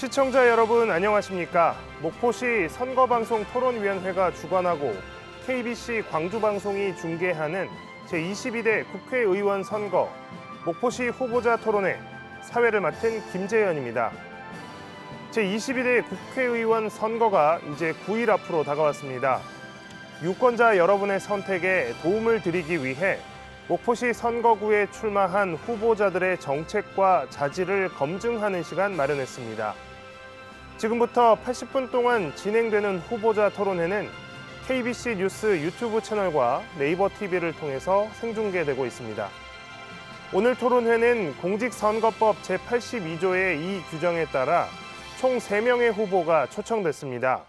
시청자 여러분 안녕하십니까? 목포시 선거방송 토론위원회가 주관하고 KBC 광주방송이 중계하는 제22대 국회의원 선거 목포시 후보자 토론회 사회를 맡은 김재현입니다. 제22대 국회의원 선거가 이제 9일 앞으로 다가왔습니다. 유권자 여러분의 선택에 도움을 드리기 위해 목포시 선거구에 출마한 후보자들의 정책과 자질을 검증하는 시간 마련했습니다. 지금부터 80분 동안 진행되는 후보자 토론회는 KBC 뉴스 유튜브 채널과 네이버 TV를 통해서 생중계되고 있습니다. 오늘 토론회는 공직선거법 제82조의 이 규정에 따라 총 3명의 후보가 초청됐습니다.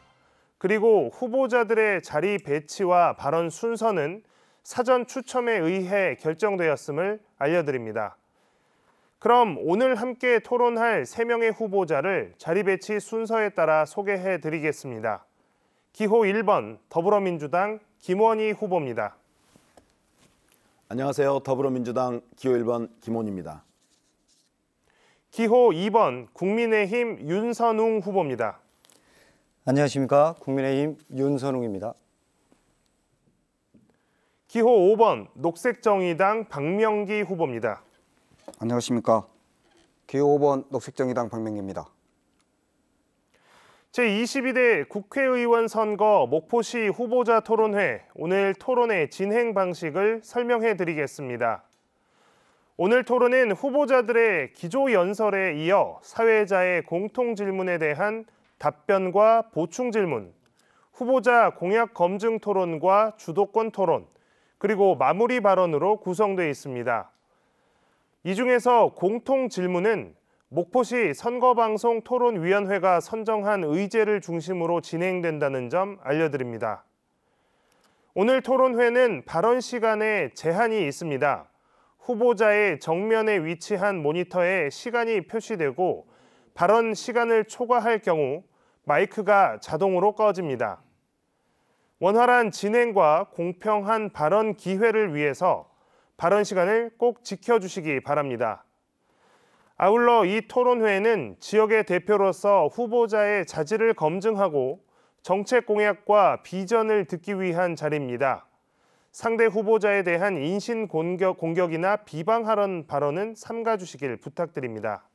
그리고 후보자들의 자리 배치와 발언 순서는 사전 추첨에 의해 결정되었음을 알려드립니다. 그럼 오늘 함께 토론할 3명의 후보자를 자리 배치 순서에 따라 소개해 드리겠습니다. 기호 1번 더불어민주당 김원희 후보입니다. 안녕하세요. 더불어민주당 기호 1번 김원희입니다. 기호 2번 국민의힘 윤선웅 후보입니다. 안녕하십니까. 국민의힘 윤선웅입니다. 기호 5번 녹색정의당 박명기 후보입니다. 안녕하십니까. 기호 5번 녹색정의당 박명기입니다. 제22대 국회의원 선거 목포시 후보자 토론회, 오늘 토론회 진행 방식을 설명해 드리겠습니다. 오늘 토론은 후보자들의 기조연설에 이어 사회자의 공통질문에 대한 답변과 보충질문, 후보자 공약 검증 토론과 주도권 토론, 그리고 마무리 발언으로 구성되어 있습니다. 이 중에서 공통질문은 목포시 선거방송 토론위원회가 선정한 의제를 중심으로 진행된다는 점 알려드립니다. 오늘 토론회는 발언 시간에 제한이 있습니다. 후보자의 정면에 위치한 모니터에 시간이 표시되고 발언 시간을 초과할 경우 마이크가 자동으로 꺼집니다. 원활한 진행과 공평한 발언 기회를 위해서 발언 시간을 꼭 지켜주시기 바랍니다. 아울러 이 토론회는 지역의 대표로서 후보자의 자질을 검증하고 정책 공약과 비전을 듣기 위한 자리입니다. 상대 후보자에 대한 인신 공격이나 비방하는 발언은 삼가주시길 부탁드립니다.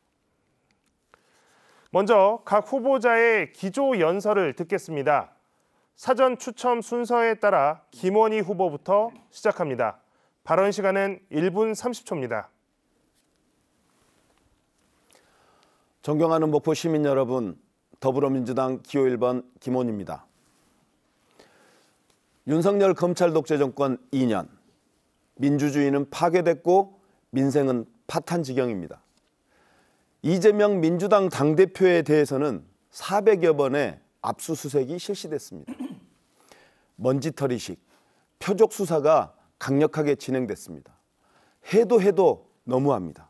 먼저 각 후보자의 기조 연설을 듣겠습니다. 사전 추첨 순서에 따라 김원희 후보부터 시작합니다. 발언 시간은 1분 30초입니다. 존경하는 목포 시민 여러분, 더불어민주당 기호 1번 김원희입니다. 윤석열 검찰 독재 정권 2년, 민주주의는 파괴됐고 민생은 파탄 지경입니다. 이재명 민주당 당대표에 대해서는 400여 번의 압수수색이 실시됐습니다. 먼지털이식, 표적 수사가 강력하게 진행됐습니다. 해도 너무합니다.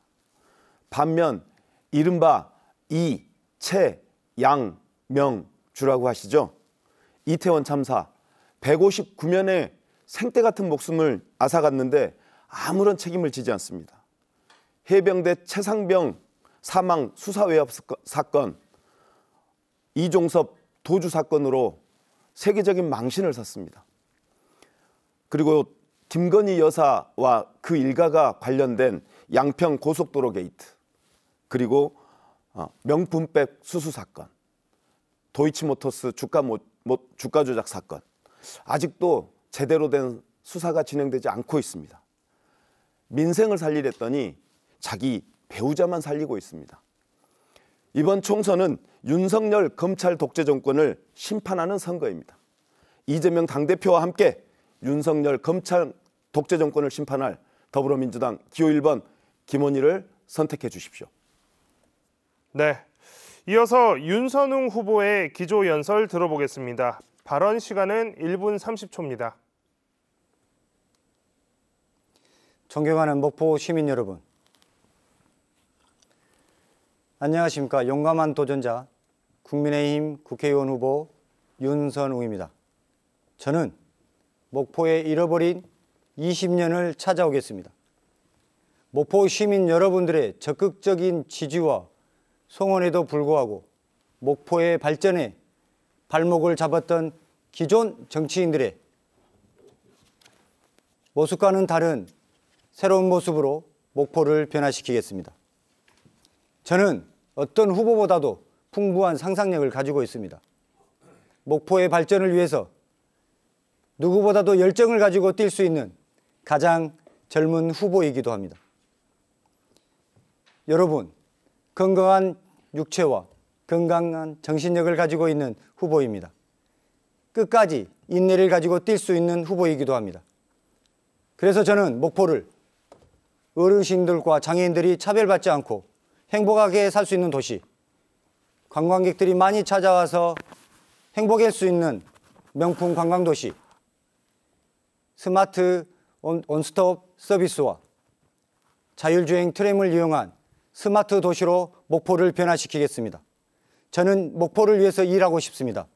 반면 이른바 이, 채, 양, 명, 주라고 하시죠. 이태원 참사 159명의 생떼 같은 목숨을 앗아갔는데 아무런 책임을 지지 않습니다. 해병대 최상병 사망 수사 외압 사건, 이종섭 도주 사건으로 세계적인 망신을 샀습니다. 그리고 김건희 여사와 그 일가가 관련된 양평 고속도로 게이트, 그리고 명품백 수수 사건, 도이치모터스 주가 조작 사건, 아직도 제대로 된 수사가 진행되지 않고 있습니다. 민생을 살리랬더니 자기 배우자만 살리고 있습니다. 이번 총선은 윤석열 검찰 독재 정권을 심판하는 선거입니다. 이재명 당대표와 함께 윤석열 검찰 독재 정권을 심판할 더불어민주당 기호 1번 김원희를 선택해 주십시오. 네, 이어서 윤선웅 후보의 기조 연설 들어보겠습니다. 발언 시간은 1분 30초입니다. 존경하는 목포 시민 여러분, 안녕하십니까. 용감한 도전자 국민의힘 국회의원 후보 윤선웅입니다. 저는 목포에 잃어버린 20년을 찾아오겠습니다. 목포 시민 여러분들의 적극적인 지지와 송원에도 불구하고 목포의 발전에 발목을 잡았던 기존 정치인들의 모습과는 다른 새로운 모습으로 목포를 변화시키겠습니다. 저는 어떤 후보보다도 풍부한 상상력을 가지고 있습니다. 목포의 발전을 위해서 누구보다도 열정을 가지고 뛸 수 있는 가장 젊은 후보이기도 합니다. 여러분, 건강한 육체와 건강한 정신력을 가지고 있는 후보입니다. 끝까지 인내를 가지고 뛸 수 있는 후보이기도 합니다. 그래서 저는 목포를 어르신들과 장애인들이 차별받지 않고 행복하게 살 수 있는 도시, 관광객들이 많이 찾아와서 행복할 수 있는 명품 관광도시, 스마트 원스톱 서비스와 자율주행 트램을 이용한 스마트 도시로 목포를 변화시키겠습니다. 저는 목포를 위해서 일하고 싶습니다.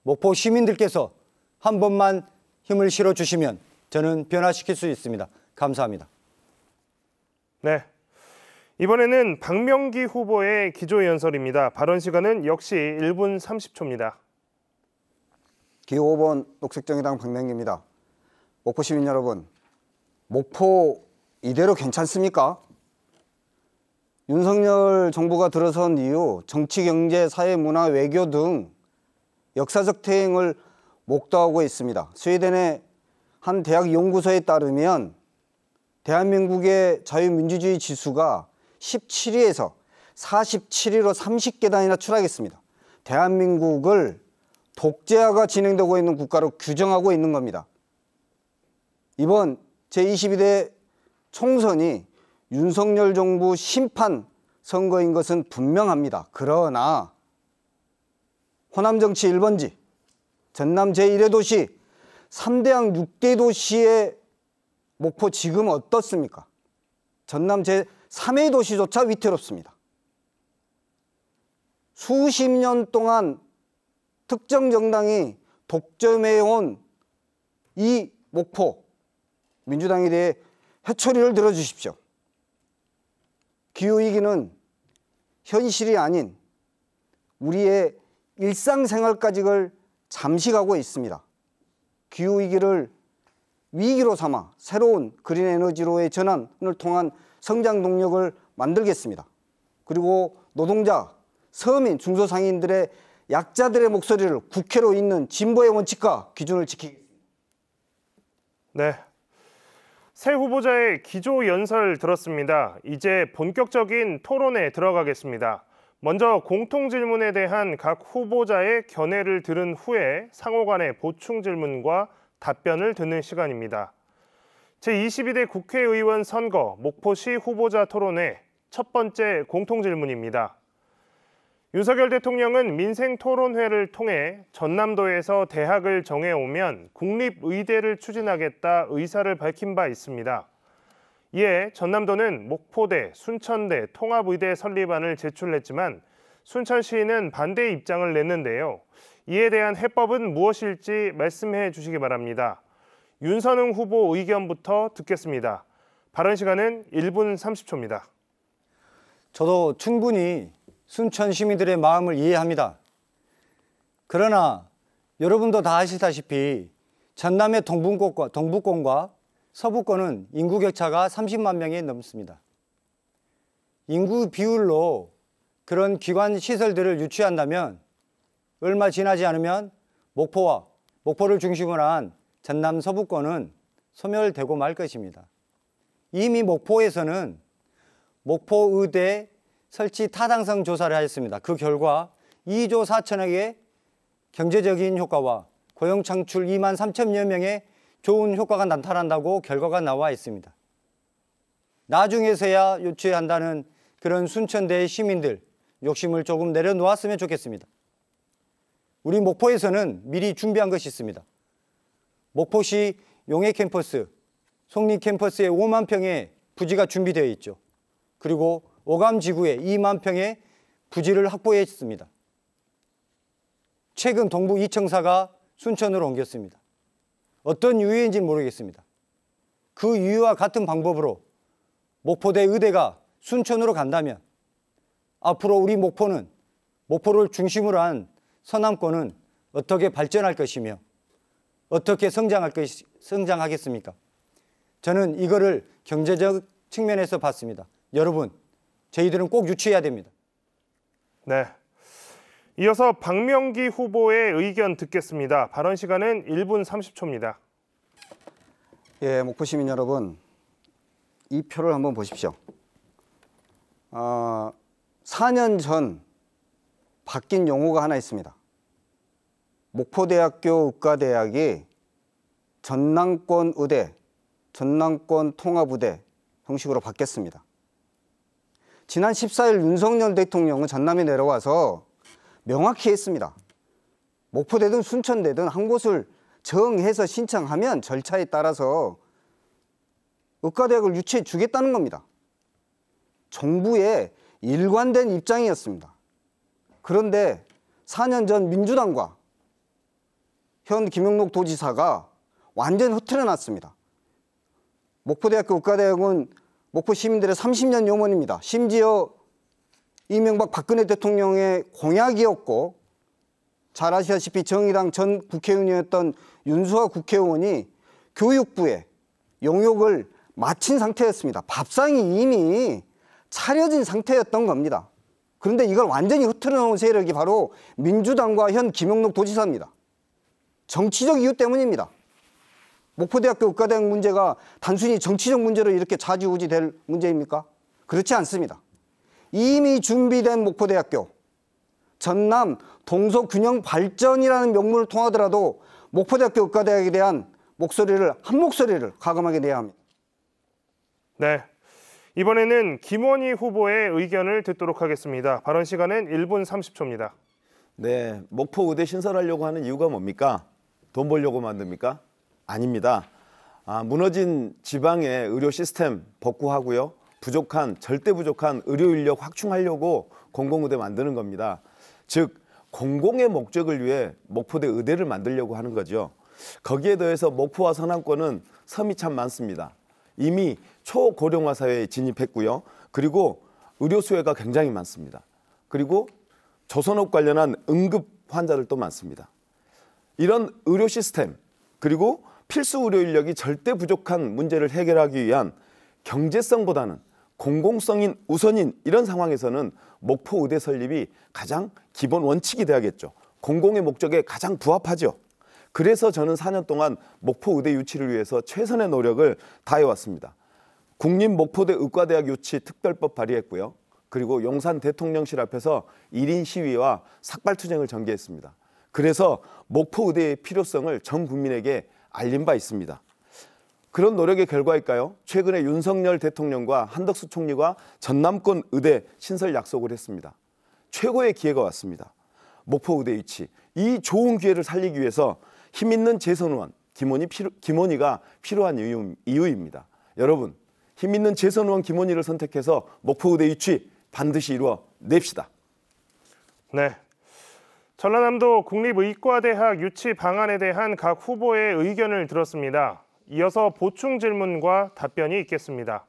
목포 시민들께서 한 번만 힘을 실어주시면 저는 변화시킬 수 있습니다. 감사합니다. 네, 이번에는 박명기 후보의 기조연설입니다. 발언 시간은 역시 1분 30초입니다. 기호 5번 녹색정의당 박명기입니다. 목포 시민 여러분, 목포 이대로 괜찮습니까? 윤석열 정부가 들어선 이후 정치, 경제, 사회, 문화, 외교 등 역사적 퇴행을 목도하고 있습니다. 스웨덴의 한 대학 연구소에 따르면 대한민국의 자유민주주의 지수가 17위에서 47위로 30계단이나 추락했습니다. 대한민국을 독재화가 진행되고 있는 국가로 규정하고 있는 겁니다. 이번 제22대 총선이 윤석열 정부 심판 선거인 것은 분명합니다. 그러나 호남 정치 1번지, 전남 제1의 도시, 3대양 6대 도시의 목포 지금 어떻습니까? 전남 제3의 도시조차 위태롭습니다. 수십 년 동안 특정 정당이 독점해온 이 목포, 민주당에 대해 회초리를 들어주십시오. 기후위기는 현실이 아닌 우리의 일상생활까지를 잠식하고 있습니다. 기후위기를 위기로 삼아 새로운 그린 에너지로의 전환을 통한 성장 동력을 만들겠습니다. 그리고 노동자, 서민, 중소상인들의 약자들의 목소리를 국회로 잇는 진보의 원칙과 기준을 지키겠습니다. 네, 새 후보자의 기조 연설 들었습니다. 이제 본격적인 토론에 들어가겠습니다. 먼저 공통 질문에 대한 각 후보자의 견해를 들은 후에 상호 간의 보충 질문과 답변을 듣는 시간입니다. 제22대 국회의원 선거 목포시 후보자 토론회 첫 번째 공통 질문입니다. 윤석열 대통령은 민생토론회를 통해 전남도에서 대학을 정해오면 국립의대를 추진하겠다 의사를 밝힌 바 있습니다. 이에 전남도는 목포대, 순천대 통합의대 설립안을 제출했지만 순천시는 반대 입장을 냈는데요. 이에 대한 해법은 무엇일지 말씀해 주시기 바랍니다. 윤선웅 후보 의견부터 듣겠습니다. 발언 시간은 1분 30초입니다. 저도 충분히 순천 시민들의 마음을 이해합니다. 그러나 여러분도 다 아시다시피 전남의 동북권과 서북권은 인구 격차가 30만 명이 넘습니다. 인구 비율로 그런 기관 시설들을 유치한다면 얼마 지나지 않으면 목포를 중심으로 한 전남 서북권은 소멸되고 말 것입니다. 이미 목포에서는 목포의대 설치 타당성 조사를 하였습니다. 그 결과 2조 4천억의 경제적인 효과와 고용 창출 2만 3천여 명의 좋은 효과가 나타난다고 결과가 나와 있습니다. 나중에서야 유치한다는 그런 순천대의 시민들 욕심을 조금 내려놓았으면 좋겠습니다. 우리 목포에서는 미리 준비한 것이 있습니다. 목포시 용해 캠퍼스, 송리 캠퍼스에 5만 평의 부지가 준비되어 있죠. 그리고 오감 지구에 2만 평의 부지를 확보했습니다. 최근 동부 이청사가 순천으로 옮겼습니다. 어떤 이유인지는 모르겠습니다. 그 이유와 같은 방법으로 목포대 의대가 순천으로 간다면 앞으로 우리 목포는 목포를 중심으로 한 서남권은 어떻게 발전할 것이며 어떻게 성장하겠습니까? 저는 이거를 경제적 측면에서 봤습니다. 여러분, 저희들은 꼭 유치해야 됩니다. 네. 이어서 박명기 후보의 의견 듣겠습니다. 발언 시간은 1분 30초입니다. 예, 목포 시민 여러분, 이 표를 한번 보십시오. 4년 전 바뀐 용어가 하나 있습니다. 목포대학교 의과대학이 전남권 의대, 전남권 통합의대 형식으로 바뀌었습니다. 지난 14일 윤석열 대통령은 전남에 내려와서 명확히 했습니다. 목포대든 순천대든 한 곳을 정해서 신청하면 절차에 따라서 의과대학을 유치해 주겠다는 겁니다. 정부의 일관된 입장이었습니다. 그런데 4년 전 민주당과 현 김영록 도지사가 완전 흐트러 놨습니다. 목포대학교 의과대학은 목포 시민들의 30년 염원입니다. 심지어 이명박 박근혜 대통령의 공약이었고, 잘 아시다시피 정의당 전 국회의원이었던 윤수아 국회의원이 교육부에 용역을 마친 상태였습니다. 밥상이 이미 차려진 상태였던 겁니다. 그런데 이걸 완전히 흐트러 놓은 세력이 바로 민주당과 현 김영록 도지사입니다. 정치적 이유 때문입니다. 목포대학교 의과대학 문제가 단순히 정치적 문제로 이렇게 좌지우지될 문제입니까? 그렇지 않습니다. 이미 준비된 목포대학교, 전남 동서균형 발전이라는 명분을 통하더라도 목포대학교 의과대학에 대한 한 목소리를 가감하게 내야 합니다. 네. 이번에는 김원희 후보의 의견을 듣도록 하겠습니다. 발언 시간은 1분 30초입니다. 네, 목포 의대 신설하려고 하는 이유가 뭡니까? 돈 벌려고 만듭니까? 아닙니다. 무너진 지방의 의료 시스템 복구하고요. 절대 부족한 의료 인력 확충하려고 공공의대 만드는 겁니다. 즉, 공공의 목적을 위해 목포대 의대를 만들려고 하는 거죠. 거기에 더해서 목포와 서남권은 섬이 참 많습니다. 이미 초고령화 사회에 진입했고요. 그리고 의료 수요가 굉장히 많습니다. 그리고 조선업 관련한 응급 환자들도 많습니다. 이런 의료 시스템, 그리고 필수 의료 인력이 절대 부족한 문제를 해결하기 위한 경제성보다는 공공성인 우선인 이런 상황에서는 목포 의대 설립이 가장 기본 원칙이 돼야겠죠. 공공의 목적에 가장 부합하죠. 그래서 저는 4년 동안 목포 의대 유치를 위해서 최선의 노력을 다해왔습니다. 국립 목포대 의과대학 유치 특별법 발의했고요. 그리고 용산 대통령실 앞에서 1인 시위와 삭발투쟁을 전개했습니다. 그래서 목포 의대의 필요성을 전 국민에게 알린 바 있습니다. 그런 노력의 결과일까요? 최근에 윤석열 대통령과 한덕수 총리가 전남권 의대 신설 약속을 했습니다. 최고의 기회가 왔습니다. 목포 의대 유치, 이 좋은 기회를 살리기 위해서 힘있는 재선 의원 김원희가 필요한 이유입니다. 여러분, 힘있는 재선 의원 김원희를 선택해서 목포 의대 유치 반드시 이루어냅시다. 네. 전라남도 국립의과대학 유치 방안에 대한 각 후보의 의견을 들었습니다. 이어서 보충 질문과 답변이 있겠습니다.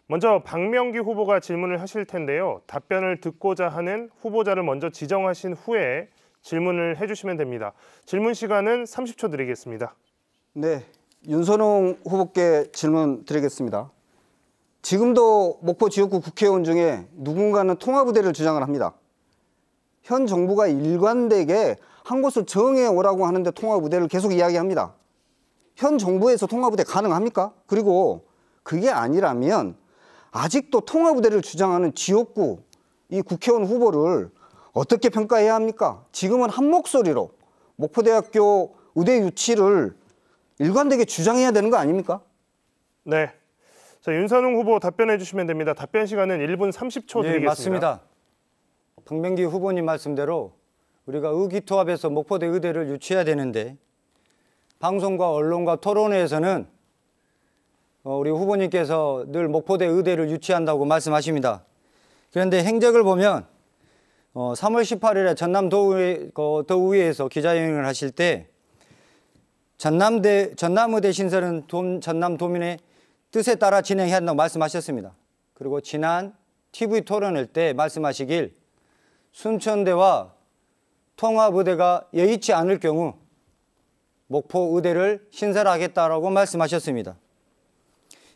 먼저 박명기 후보가 질문을 하실 텐데요. 답변을 듣고자 하는 후보자를 먼저 지정하신 후에 질문을 해주시면 됩니다. 질문 시간은 30초 드리겠습니다. 네, 윤선홍 후보께 질문 드리겠습니다. 지금도 목포 지역구 국회의원 중에 누군가는 통합의대를 주장을 합니다. 현 정부가 일관되게 한 곳을 정해오라고 하는데 통합의대를 계속 이야기합니다. 현 정부에서 통합의대 가능합니까? 그리고 그게 아니라면 아직도 통합의대를 주장하는 지역구 이 국회의원 후보를 어떻게 평가해야 합니까? 지금은 한 목소리로 목포대학교 의대 유치를 일관되게 주장해야 되는 거 아닙니까? 네. 자, 윤선홍 후보 답변해 주시면 됩니다. 답변 시간은 1분 30초 드리겠습니다. 네, 맞습니다. 박명기 후보님 말씀대로 우리가 의기투합해서 목포대 의대를 유치해야 되는데 방송과 언론과 토론회에서는 우리 후보님께서 늘 목포대 의대를 유치한다고 말씀하십니다. 그런데 행적을 보면 3월 18일에 전남도의회에서 기자회견을 하실 때 전남의대 신설은 전남도민의 뜻에 따라 진행해야 한다고 말씀하셨습니다. 그리고 지난 TV 토론회 때 말씀하시길 순천대와 통합의대가 여의치 않을 경우 목포의대를 신설하겠다라고 말씀하셨습니다.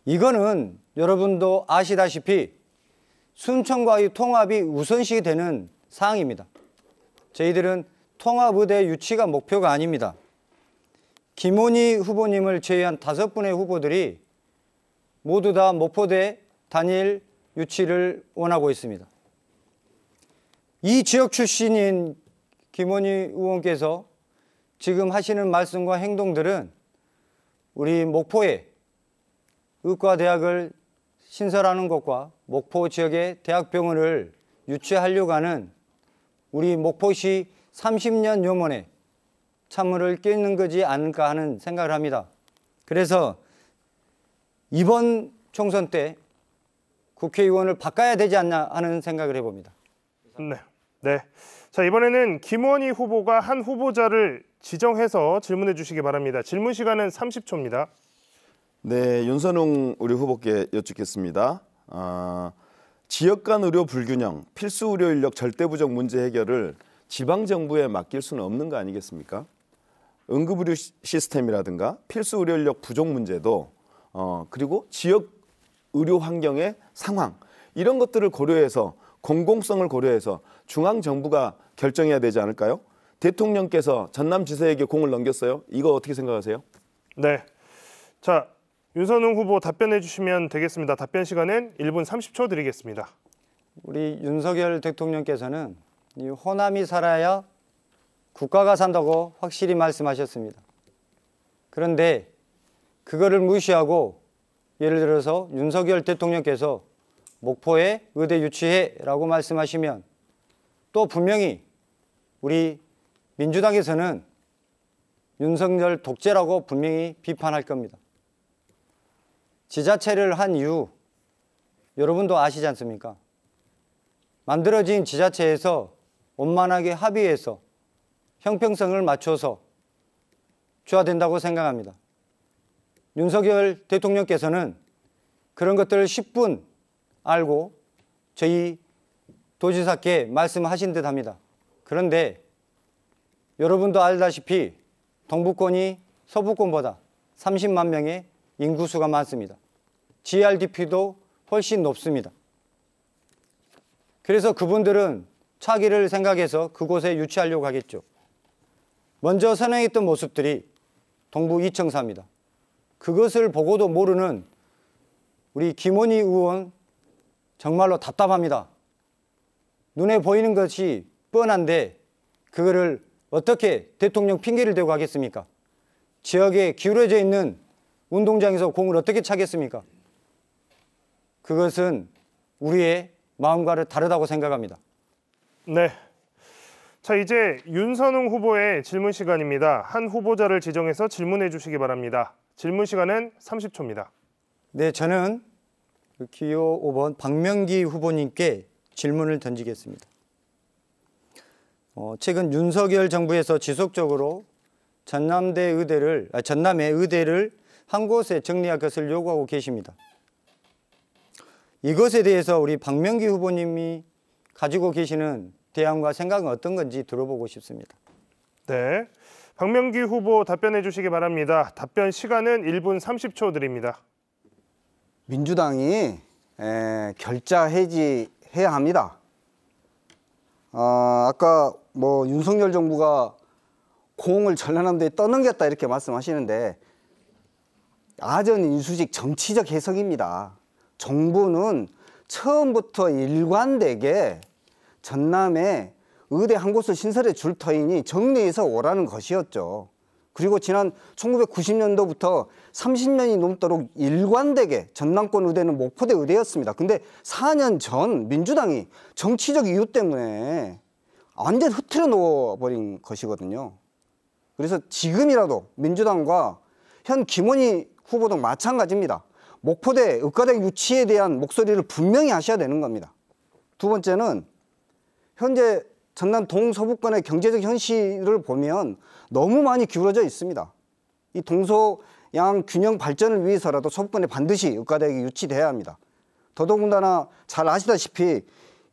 이거는 여러분도 아시다시피 순천과의 통합이 우선시 되는 사항입니다. 저희들은 통합의대 유치가 목표가 아닙니다. 김원희 후보님을 제외한 5분의 후보들이 모두 다 목포대 단일 유치를 원하고 있습니다. 이 지역 출신인 김원희 의원께서 지금 하시는 말씀과 행동들은 우리 목포에 의과대학을 신설하는 것과 목포 지역의 대학병원을 유치하려고 하는 우리 목포시 30년 요원의 찬물을 끼는 거지 않을까 하는 생각을 합니다. 그래서 이번 총선 때 국회의원을 바꿔야 되지 않나 하는 생각을 해봅니다. 네. 자, 이번에는 김원희 후보가 한 후보자를 지정해서 질문해 주시기 바랍니다. 질문 시간은 30초입니다. 네, 윤선웅 우리 후보께 여쭙겠습니다. 지역 간 의료 불균형, 필수 의료 인력 절대 부족 문제 해결을 지방 정부에 맡길 수는 없는 거 아니겠습니까? 응급의료 시스템이라든가 필수 의료 인력 부족 문제도 그리고 지역 의료 환경의 상황 이런 것들을 고려해서 공공성을 고려해서 중앙 정부가 결정해야 되지 않을까요? 대통령께서 전남지사에게 공을 넘겼어요. 이거 어떻게 생각하세요? 네. 자, 윤선웅 후보 답변해 주시면 되겠습니다. 답변 시간은 1분 30초 드리겠습니다. 우리 윤석열 대통령께서는 이 호남이 살아야 국가가 산다고 확실히 말씀하셨습니다. 그런데 그거를 무시하고 예를 들어서 윤석열 대통령께서 목포에 의대 유치해라고 말씀하시면 또 분명히 우리 민주당에서는 윤석열 독재라고 분명히 비판할 겁니다. 지자체를 한 이유 여러분도 아시지 않습니까? 만들어진 지자체에서 원만하게 합의해서 형평성을 맞춰서 줘야 된다고 생각합니다. 윤석열 대통령께서는 그런 것들을 10분 알고 저희 도지사께 말씀하신 듯 합니다. 그런데 여러분도 알다시피 동부권이 서부권보다 30만 명의 인구수가 많습니다. GRDP도 훨씬 높습니다. 그래서 그분들은 차기를 생각해서 그곳에 유치하려고 하겠죠. 먼저 선행했던 모습들이 동부 이청사입니다. 그것을 보고도 모르는 우리 김원희 의원 정말로 답답합니다. 눈에 보이는 것이 뻔한데 그거를 어떻게 대통령 핑계를 대고 하겠습니까? 지역에 기울어져 있는 운동장에서 공을 어떻게 차겠습니까? 그것은 우리의 마음과는 다르다고 생각합니다. 네. 자, 이제 윤선웅 후보의 질문 시간입니다. 한 후보자를 지정해서 질문해 주시기 바랍니다. 질문 시간은 30초입니다. 네, 저는 기호 5번 박명기 후보님께 질문을 던지겠습니다. 최근 윤석열 정부에서 지속적으로 전남의 의대를 한 곳에 정리할 것을 요구하고 계십니다. 이것에 대해서 우리 박명기 후보님이 가지고 계시는 대안과 생각은 어떤 건지 들어보고 싶습니다. 네. 박명기 후보 답변해 주시기 바랍니다. 답변 시간은 1분 30초 드립니다. 민주당이 결자 해지해야 합니다. 아까 뭐 윤석열 정부가 공을 전라남도에 떠넘겼다 이렇게 말씀하시는데 아전 인수식 정치적 해석입니다. 정부는 처음부터 일관되게 전남에 의대 한 곳을 신설해 줄 터이니 정리해서 오라는 것이었죠. 그리고 지난 1990년도부터 30년이 넘도록 일관되게 전남권 의대는 목포대 의대였습니다. 근데 4년 전 민주당이 정치적 이유 때문에 완전 흐트려 놓아버린 것이거든요. 그래서 지금이라도 민주당과 현 김원희 후보도 마찬가지입니다. 목포대 의과대학 유치에 대한 목소리를 분명히 하셔야 되는 겁니다. 두 번째는 현재 전남 동서부권의 경제적 현실을 보면 너무 많이 기울어져 있습니다. 이 동서양 균형 발전을 위해서라도 서부권에 반드시 의과대학이 유치돼야 합니다. 더더군다나 잘 아시다시피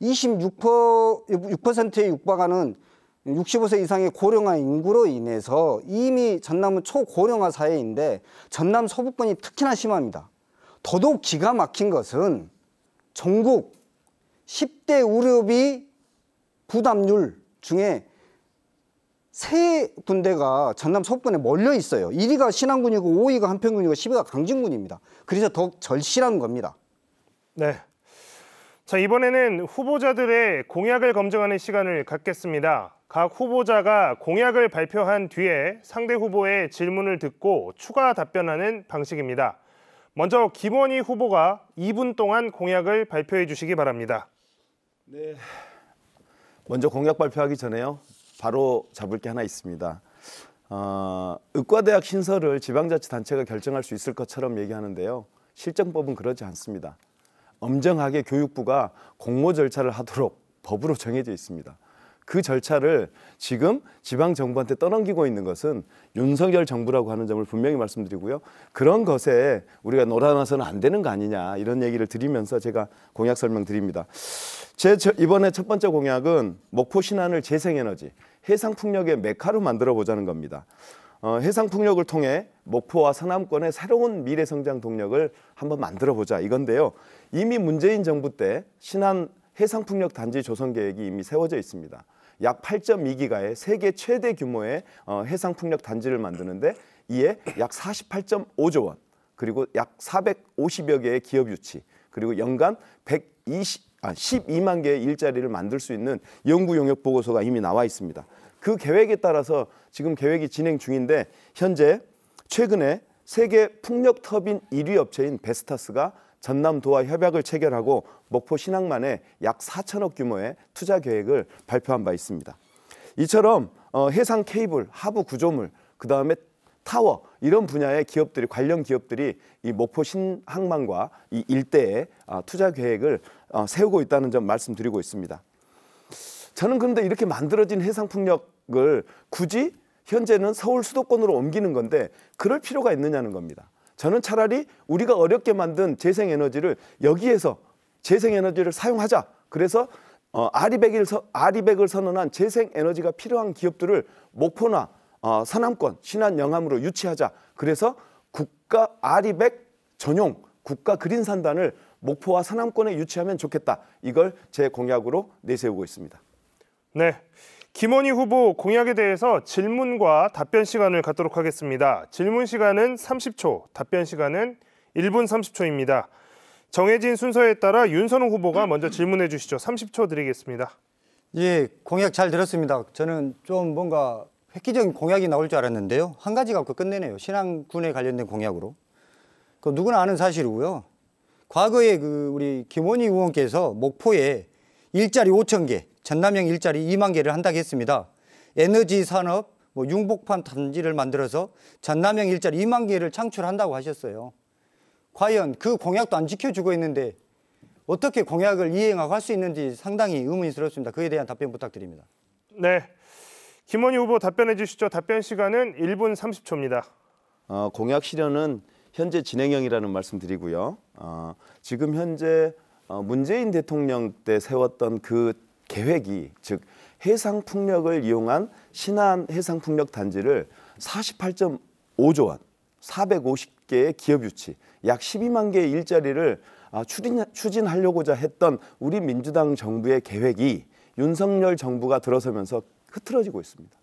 6%에 육박하는 65세 이상의 고령화 인구로 인해서 이미 전남은 초고령화 사회인데 전남 서부권이 특히나 심합니다. 더더욱 기가 막힌 것은 전국 10대 의료비 부담률 중에 3군데가 전남 서부권에 몰려 있어요. 1위가 신안군이고 5위가 한평군이고 10위가 강진군입니다. 그래서 더욱 절실한 겁니다. 네. 자, 이번에는 후보자들의 공약을 검증하는 시간을 갖겠습니다. 각 후보자가 공약을 발표한 뒤에 상대 후보의 질문을 듣고 추가 답변하는 방식입니다. 먼저 김원희 후보가 2분 동안 공약을 발표해 주시기 바랍니다. 네. 먼저 공약 발표하기 전에요. 바로 잡을 게 하나 있습니다. 의과대학 신설을 지방자치단체가 결정할 수 있을 것처럼 얘기하는데요. 실정법은 그러지 않습니다. 엄정하게 교육부가 공모 절차를 하도록 법으로 정해져 있습니다. 그 절차를 지금 지방정부한테 떠넘기고 있는 것은 윤석열 정부라고 하는 점을 분명히 말씀드리고요. 그런 것에 우리가 놀아나서는 안 되는 거 아니냐 이런 얘기를 드리면서 제가 공약 설명드립니다. 이번에 첫 번째 공약은 목포 신안을 재생에너지, 해상풍력의 메카로 만들어 보자는 겁니다. 해상풍력을 통해 목포와 서남권의 새로운 미래성장 동력을 한번 만들어 보자 이건데요. 이미 문재인 정부 때 신안 해상풍력 단지 조성 계획이 이미 세워져 있습니다. 약 8.2기가의 세계 최대 규모의 해상풍력 단지를 만드는데 이에 약 48.5조 원, 그리고 약 450여 개의 기업 유치, 그리고 연간 12만 개의 일자리를 만들 수 있는 연구 용역 보고서가 이미 나와 있습니다. 그 계획에 따라서 지금 계획이 진행 중인데 현재 최근에 세계 풍력 터빈 1위 업체인 베스타스가 전남도와 협약을 체결하고 목포 신항만에 약 4천억 규모의 투자 계획을 발표한 바 있습니다. 이처럼 해상 케이블, 하부 구조물, 그다음에 타워 이런 분야의 기업들이 관련 기업들이 이 목포 신항만과 이 일대에 투자 계획을 세우고 있다는 점 말씀드리고 있습니다. 저는 그런데 이렇게 만들어진 해상풍력을 굳이 현재는 서울 수도권으로 옮기는 건데 그럴 필요가 있느냐는 겁니다. 저는 차라리 우리가 어렵게 만든 재생에너지를 여기에서 재생에너지를 사용하자. 그래서 아리백을 선언한 재생에너지가 필요한 기업들을 목포나 서남권, 신안 영암으로 유치하자. 그래서 국가 아리백 전용 국가 그린산단을 목포와 서남권에 유치하면 좋겠다. 이걸 제 공약으로 내세우고 있습니다. 네. 김원희 후보 공약에 대해서 질문과 답변 시간을 갖도록 하겠습니다. 질문 시간은 30초, 답변 시간은 1분 30초입니다. 정해진 순서에 따라 윤선홍 후보가 먼저 질문해 주시죠. 30초 드리겠습니다. 예, 공약 잘 들었습니다. 저는 좀 뭔가 획기적인 공약이 나올 줄 알았는데요. 한 가지 갖고 끝내네요. 신안군에 관련된 공약으로. 그 누구나 아는 사실이고요. 과거에 우리 김원희 의원께서 목포에 일자리 5천 개, 전남형 일자리 2만 개를 한다고 했습니다. 에너지 산업, 융복판 단지를 만들어서 전남형 일자리 2만 개를 창출한다고 하셨어요. 과연 그 공약도 안 지켜주고 있는데 어떻게 공약을 이행하고 할 수 있는지 상당히 의문스럽습니다. 그에 대한 답변 부탁드립니다. 네, 김원희 후보 답변해 주시죠. 답변 시간은 1분 30초입니다. 공약 실현은 현재 진행형이라는 말씀 드리고요. 지금 현재 문재인 대통령 때 세웠던 그 계획이 즉 해상풍력을 이용한 신안 해상풍력 단지를 48.5조 원, 450개의 기업 유치, 약 12만 개의 일자리를 추진하려고자 했던 우리 민주당 정부의 계획이 윤석열 정부가 들어서면서 흐트러지고 있습니다.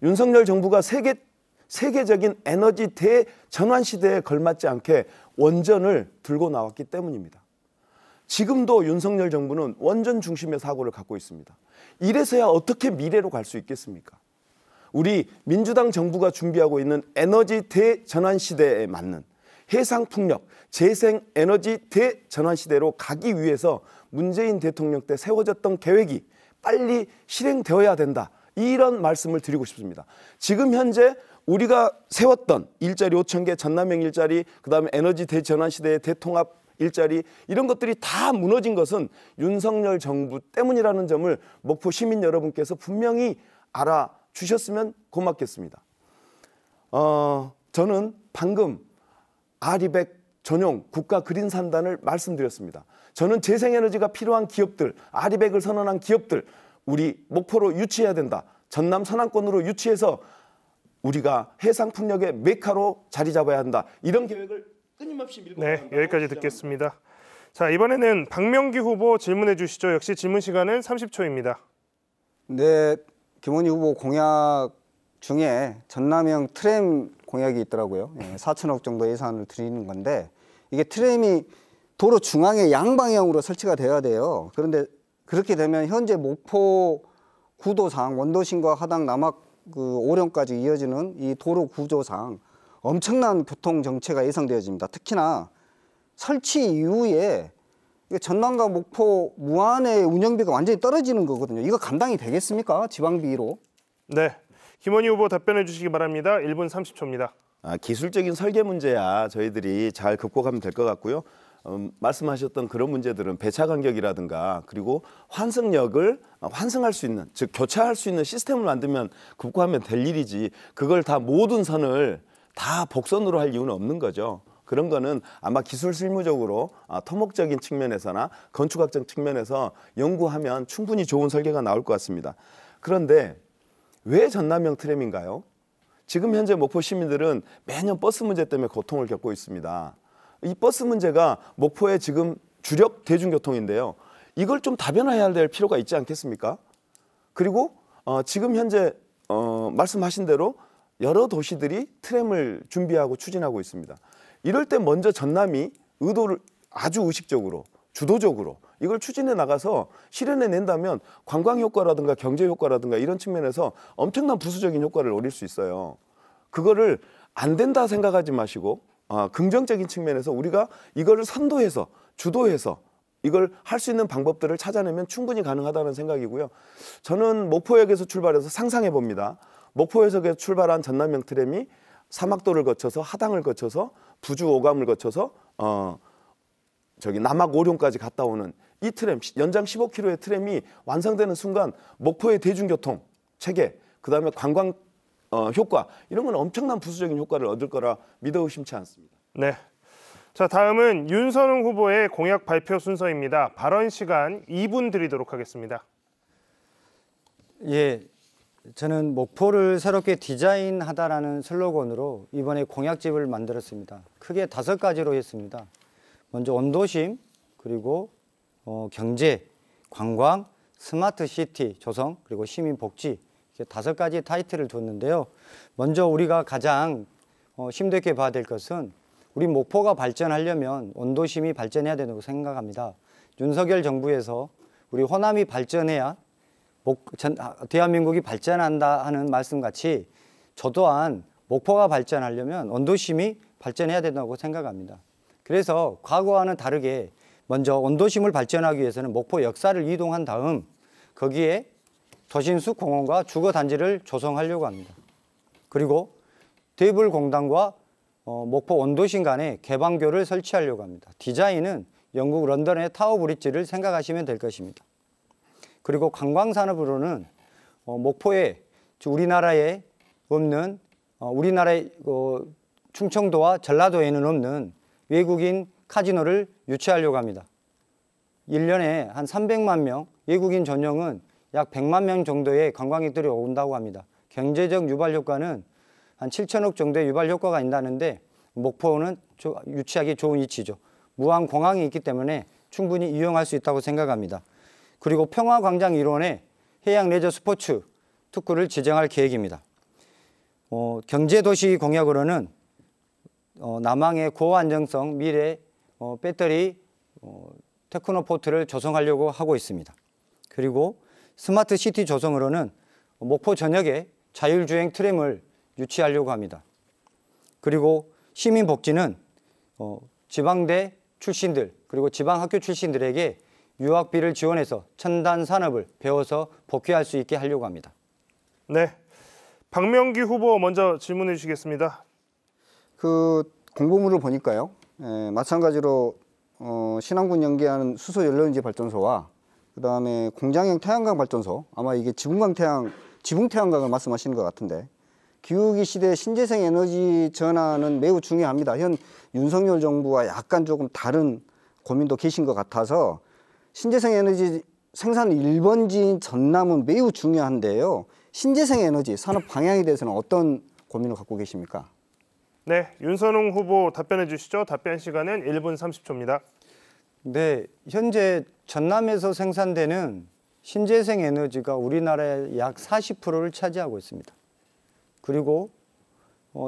윤석열 정부가 세계적인 에너지 대전환 시대에 걸맞지 않게 원전을 들고 나왔기 때문입니다. 지금도 윤석열 정부는 원전 중심의 사고를 갖고 있습니다. 이래서야 어떻게 미래로 갈 수 있겠습니까? 우리 민주당 정부가 준비하고 있는 에너지 대전환 시대에 맞는 해상풍력, 재생에너지 대전환 시대로 가기 위해서 문재인 대통령 때 세워졌던 계획이 빨리 실행되어야 된다. 이런 말씀을 드리고 싶습니다. 지금 현재 우리가 세웠던 일자리 5천 개, 전남형 일자리, 그다음에 에너지 대전환 시대의 대통합 일자리 이런 것들이 다 무너진 것은 윤석열 정부 때문이라는 점을 목포 시민 여러분께서 분명히 알아주셨으면 고맙겠습니다. 저는 방금 아리백 전용 국가 그린 3단을 말씀드렸습니다. 저는 재생에너지가 필요한 기업들, 아리백을 선언한 기업들 우리 목포로 유치해야 된다. 전남 서남권으로 유치해서 우리가 해상풍력의 메카로 자리 잡아야 한다. 이런 계획을 끊임없이 밀고 네, 나간다고 여기까지 주장합니다. 듣겠습니다. 자, 이번에는 박명기 후보 질문해 주시죠. 역시 질문 시간은 30초입니다. 네, 김원희 후보 공약 중에 전남형 트램 공약이 있더라고요. 4천억 정도 예산을 드리는 건데 이게 트램이 도로 중앙에 양방향으로 설치가 돼야 돼요. 그런데 그렇게 되면 현재 목포 구도상 원도심과 하당 남학 오령까지 이어지는 이 도로 구조상 엄청난 교통 정체가 예상되어집니다. 특히나 설치 이후에 전남과 목포 무안의 운영비가 완전히 떨어지는 거거든요. 이거 감당이 되겠습니까? 지방비로? 네, 김원희 후보 답변해 주시기 바랍니다. 1분 30초입니다. 기술적인 설계 문제야 저희들이 잘 극복하면 될 것 같고요. 말씀하셨던 그런 문제들은 배차 간격이라든가 그리고 환승역을 환승할 수 있는, 즉 교차할 수 있는 시스템을 만들면 극복하면 될 일이지 그걸 다 모든 선을 다 복선으로 할 이유는 없는 거죠. 그런 거는 아마 기술 실무적으로 토목적인 측면에서나 건축학적 측면에서 연구하면 충분히 좋은 설계가 나올 것 같습니다. 그런데 왜 전남형 트램인가요? 지금 현재 목포 시민들은 매년 버스 문제 때문에 고통을 겪고 있습니다. 이 버스 문제가 목포의 지금 주력 대중교통인데요. 이걸 좀 다변화해야 될 필요가 있지 않겠습니까? 그리고 지금 현재 말씀하신 대로 여러 도시들이 트램을 준비하고 추진하고 있습니다. 이럴 때 먼저 전남이 의도를 아주 의식적으로 주도적으로 이걸 추진해 나가서 실현해 낸다면 관광 효과라든가 경제 효과라든가 이런 측면에서 엄청난 부수적인 효과를 얻을 수 있어요. 그거를 안 된다 생각하지 마시고 긍정적인 측면에서 우리가 이거를 선도해서 주도해서 이걸 할 수 있는 방법들을 찾아내면 충분히 가능하다는 생각이고요. 저는 목포역에서 출발해서 상상해 봅니다. 목포역에서 출발한 전남형 트램이 사막도를 거쳐서 하당을 거쳐서 부주 오감을 거쳐서 남학 오룡까지 갔다 오는 이 트램, 연장 15km의 트램이 완성되는 순간 목포의 대중교통 체계, 그다음에 관광 효과 이런 건 엄청난 부수적인 효과를 얻을 거라 믿어 의심치 않습니다. 네. 자, 다음은 윤선홍 후보의 공약 발표 순서입니다. 발언 시간 2분 드리도록 하겠습니다. 예, 저는 목포를 새롭게 디자인하다라는 슬로건으로 이번에 공약집을 만들었습니다. 크게 5가지로 했습니다. 먼저 원도심, 그리고 경제, 관광, 스마트 시티 조성, 그리고 시민 복지 이렇게 5가지 타이틀을 뒀는데요. 먼저 우리가 가장 심도 있게 봐야 될 것은 우리 목포가 발전하려면 원도심이 발전해야 된다고 생각합니다. 윤석열 정부에서 우리 호남이 발전해야 대한민국이 발전한다 하는 말씀같이 저 또한 목포가 발전하려면 원도심이 발전해야 된다고 생각합니다. 그래서 과거와는 다르게 먼저 원도심을 발전하기 위해서는 목포 역사를 이동한 다음 거기에 도심숲 공원과 주거단지를 조성하려고 합니다. 그리고 대불공단과 목포 원도심 간에 개방교를 설치하려고 합니다. 디자인은 영국 런던의 타워 브릿지를 생각하시면 될 것입니다. 그리고 관광산업으로는 목포에 우리나라에 없는 우리나라의 충청도와 전라도에는 없는 외국인 카지노를 유치하려고 합니다. 1년에 한 300만 명, 외국인 전용은 약 100만 명 정도의 관광객들이 온다고 합니다. 경제적 유발 효과는 한 7천억 정도의 유발 효과가 있다는데 목포는 유치하기 좋은 위치죠. 무안공항이 있기 때문에 충분히 이용할 수 있다고 생각합니다. 그리고 평화광장 일원에 해양 레저 스포츠 특구를 지정할 계획입니다. 경제도시 공약으로는 남항의 고안정성 미래 배터리 테크노포트를 조성하려고 하고 있습니다. 그리고 스마트 시티 조성으로는 목포 전역에 자율주행 트램을 유치하려고 합니다. 그리고 시민복지는 지방대 출신들 그리고 지방학교 출신들에게 유학비를 지원해서 첨단 산업을 배워서 복귀할 수 있게 하려고 합니다. 네, 박명기 후보 먼저 질문해 주시겠습니다. 그 공보물을 보니까요. 마찬가지로 신안군 연계하는 수소 연료인지 발전소와 그다음에 공장형 태양광 발전소, 아마 이게 지붕 태양광을 말씀하시는 것 같은데 기후위기 시대 신재생 에너지 전환은 매우 중요합니다. 현 윤석열 정부와 약간 조금 다른 고민도 계신 것 같아서 신재생 에너지 생산 1번지인 전남은 매우 중요한데요. 신재생 에너지 산업 방향에 대해서는 어떤 고민을 갖고 계십니까? 네, 윤선홍 후보 답변해 주시죠. 답변 시간은 1분 30초입니다. 네, 현재 전남에서 생산되는 신재생 에너지가 우리나라의 약 40%를 차지하고 있습니다. 그리고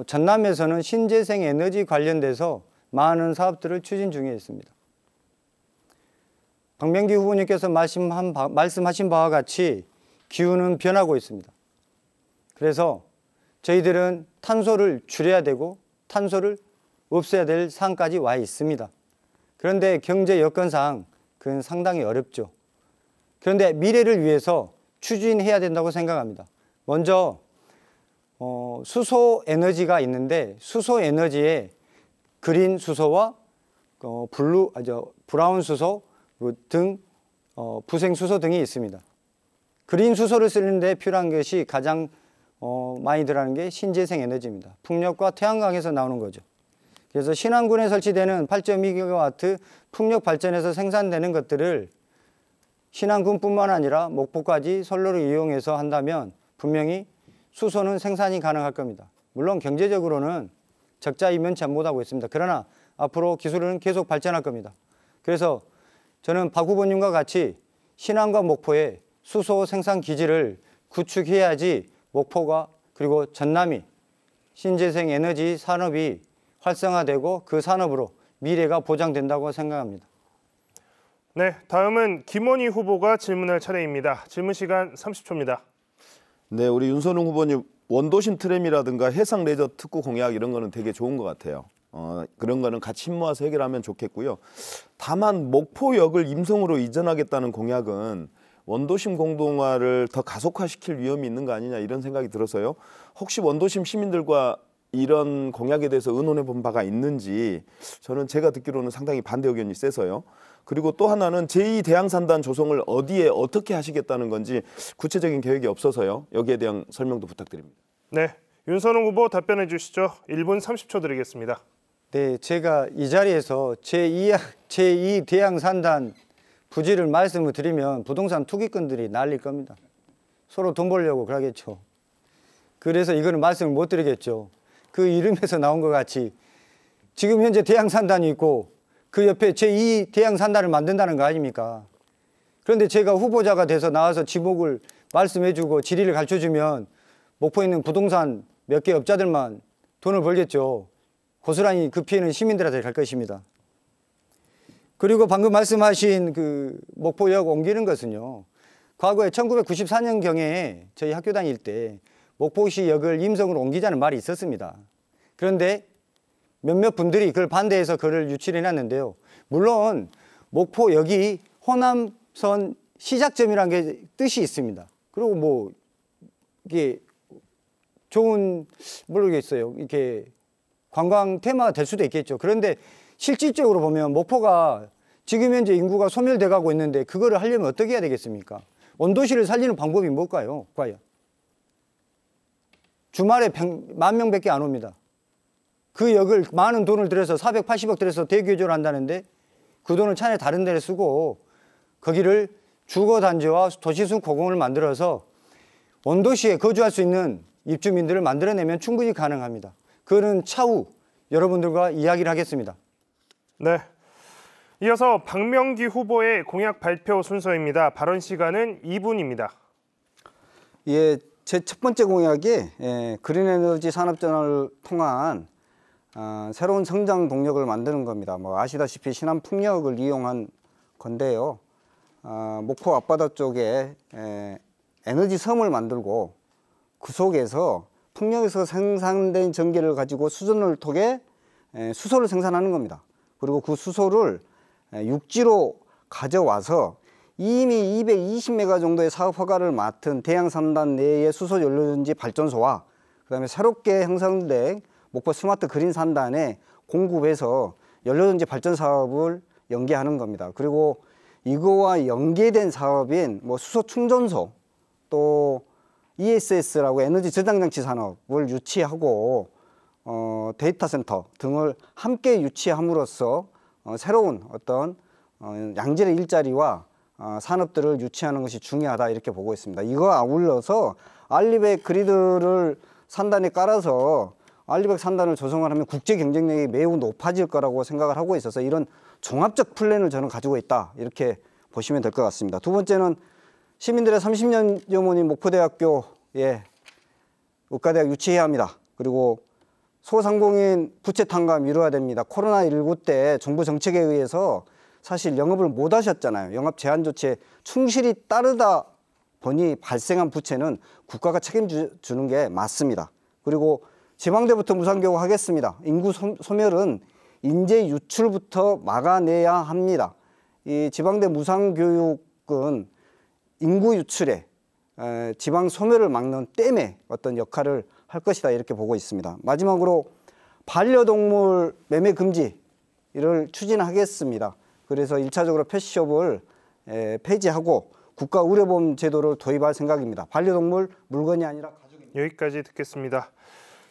전남에서는 신재생 에너지 관련돼서 많은 사업들을 추진 중에 있습니다. 박명기 후보님께서 말씀하신 바와 같이 기후는 변하고 있습니다. 그래서 저희들은 탄소를 줄여야 되고 탄소를 없애야 될 상황까지 와 있습니다. 그런데 경제 여건상 그건 상당히 어렵죠. 그런데 미래를 위해서 추진해야 된다고 생각합니다. 먼저 수소 에너지가 있는데 수소 에너지에 그린 수소와 브라운 수소 등 부생 수소 등이 있습니다. 그린 수소를 쓰는데 필요한 것이 가장 많이 들어가는 게 신재생 에너지입니다. 풍력과 태양광에서 나오는 거죠. 그래서 신안군에 설치되는 8.2GW 풍력 발전에서 생산되는 것들을 신안군뿐만 아니라 목포까지 선로를 이용해서 한다면 분명히 수소는 생산이 가능할 겁니다. 물론 경제적으로는 적자 면치 못하고 있습니다. 그러나 앞으로 기술은 계속 발전할 겁니다. 그래서 저는 박 후보님과 같이 신안과 목포에 수소 생산 기지를 구축해야지 목포가 그리고 전남이 신재생 에너지 산업이 활성화되고 그 산업으로 미래가 보장된다고 생각합니다. 네, 다음은 김원희 후보가 질문할 차례입니다. 질문 시간 30초입니다. 네, 우리 윤선홍 후보님 원도심 트램이라든가 해상 레저 특구 공약 이런 거는 되게 좋은 것 같아요. 그런 거는 같이 힘 모아서 해결하면 좋겠고요. 다만 목포역을 임성으로 이전하겠다는 공약은 원도심 공동화를 더 가속화시킬 위험이 있는 거 아니냐 이런 생각이 들어서요. 혹시 원도심 시민들과 이런 공약에 대해서 의논해 본 바가 있는지 저는 제가 듣기로는 상당히 반대 의견이 세서요. 그리고 또 하나는 제2대양산단 조성을 어디에 어떻게 하시겠다는 건지 구체적인 계획이 없어서요. 여기에 대한 설명도 부탁드립니다. 네, 윤선홍 후보 답변해 주시죠. 1분 30초 드리겠습니다. 네, 제가 이 자리에서 제2대양산단 부지를 말씀을 드리면 부동산 투기꾼들이 난릴 겁니다. 서로 돈 벌려고 그러겠죠. 그래서 이거는 말씀을 못 드리겠죠. 그 이름에서 나온 것 같이 지금 현재 대양산단이 있고 그 옆에 제2대양산단을 만든다는 거 아닙니까? 그런데 제가 후보자가 돼서 나와서 지목을 말씀해주고 지리를 가르쳐주면 목포에 있는 부동산 몇 개 업자들만 돈을 벌겠죠. 고스란히 그 피해는 시민들한테 갈 것입니다. 그리고 방금 말씀하신 그 목포역 옮기는 것은요. 과거에 1994년경에 저희 학교 다닐 때 목포시역을 임성으로 옮기자는 말이 있었습니다. 그런데 몇몇 분들이 그걸 반대해서 그걸 유치를 해놨는데요. 물론 목포역이 호남선 시작점이라는 게 뜻이 있습니다. 그리고 뭐 이게 좋은 모르겠어요. 이렇게 관광 테마가 될 수도 있겠죠. 그런데 실질적으로 보면 목포가 지금 현재 인구가 소멸돼 가고 있는데 그거를 하려면 어떻게 해야 되겠습니까? 원도시를 살리는 방법이 뭘까요? 과연 주말에 10,000명밖에 안 옵니다. 그 역을 많은 돈을 들여서 480억 들여서 대교조를 한다는데 그 돈을 차라리 다른 데를 쓰고 거기를 주거단지와 도시수 공원을 만들어서 원도시에 거주할 수 있는 입주민들을 만들어내면 충분히 가능합니다. 그거는 차후 여러분들과 이야기를 하겠습니다. 네, 이어서 박명기 후보의 공약 발표 순서입니다. 발언 시간은 2분입니다. 예, 제 첫 번째 공약이 그린에너지 산업전환을 통한 새로운 성장 동력을 만드는 겁니다. 뭐 아시다시피 신안 풍력을 이용한 건데요. 목포 앞바다 쪽에 에너지 섬을 만들고 그 속에서 풍력에서 생산된 전기를 가지고 수전을 통해 수소를 생산하는 겁니다. 그리고 그 수소를 육지로 가져와서 이미 220메가 정도의 사업 허가를 맡은 대양산단 내의 수소 연료전지 발전소와 그다음에 새롭게 형성된 목포 스마트 그린 산단에 공급해서 연료전지 발전 사업을 연계하는 겁니다. 그리고 이거와 연계된 사업인 뭐 수소 충전소 또 ESS라고 에너지 저장 장치 산업을 유치하고 데이터 센터 등을 함께 유치함으로써 새로운 어떤 양질의 일자리와 산업들을 유치하는 것이 중요하다 이렇게 보고 있습니다. 이거 아울러서 알리백 그리드를 산단에 깔아서 알리백 산단을 조성을 하면 국제 경쟁력이 매우 높아질 거라고 생각을 하고 있어서 이런 종합적 플랜을 저는 가지고 있다 이렇게 보시면 될 것 같습니다. 두 번째는 시민들의 30년 염원인 목포대학교에 의과대학 유치해야 합니다. 그리고 소상공인 부채 탕감 이루어야 됩니다. 코로나19 때 정부 정책에 의해서 사실 영업을 못 하셨잖아요. 영업 제한 조치에 충실히 따르다 보니 발생한 부채는 국가가 책임지는 게 맞습니다. 그리고 지방대부터 무상교육 하겠습니다. 인구 소멸은 인재 유출부터 막아내야 합니다. 이 지방대 무상교육은 인구 유출에 지방 소멸을 막는 댐의 어떤 역할을 할 것이다 이렇게 보고 있습니다. 마지막으로 반려동물 매매 금지를 추진하겠습니다. 그래서 1차적으로 펫숍을 폐지하고 국가 의료보험 제도를 도입할 생각입니다. 반려동물 물건이 아니라 가족입니다. 여기까지 듣겠습니다.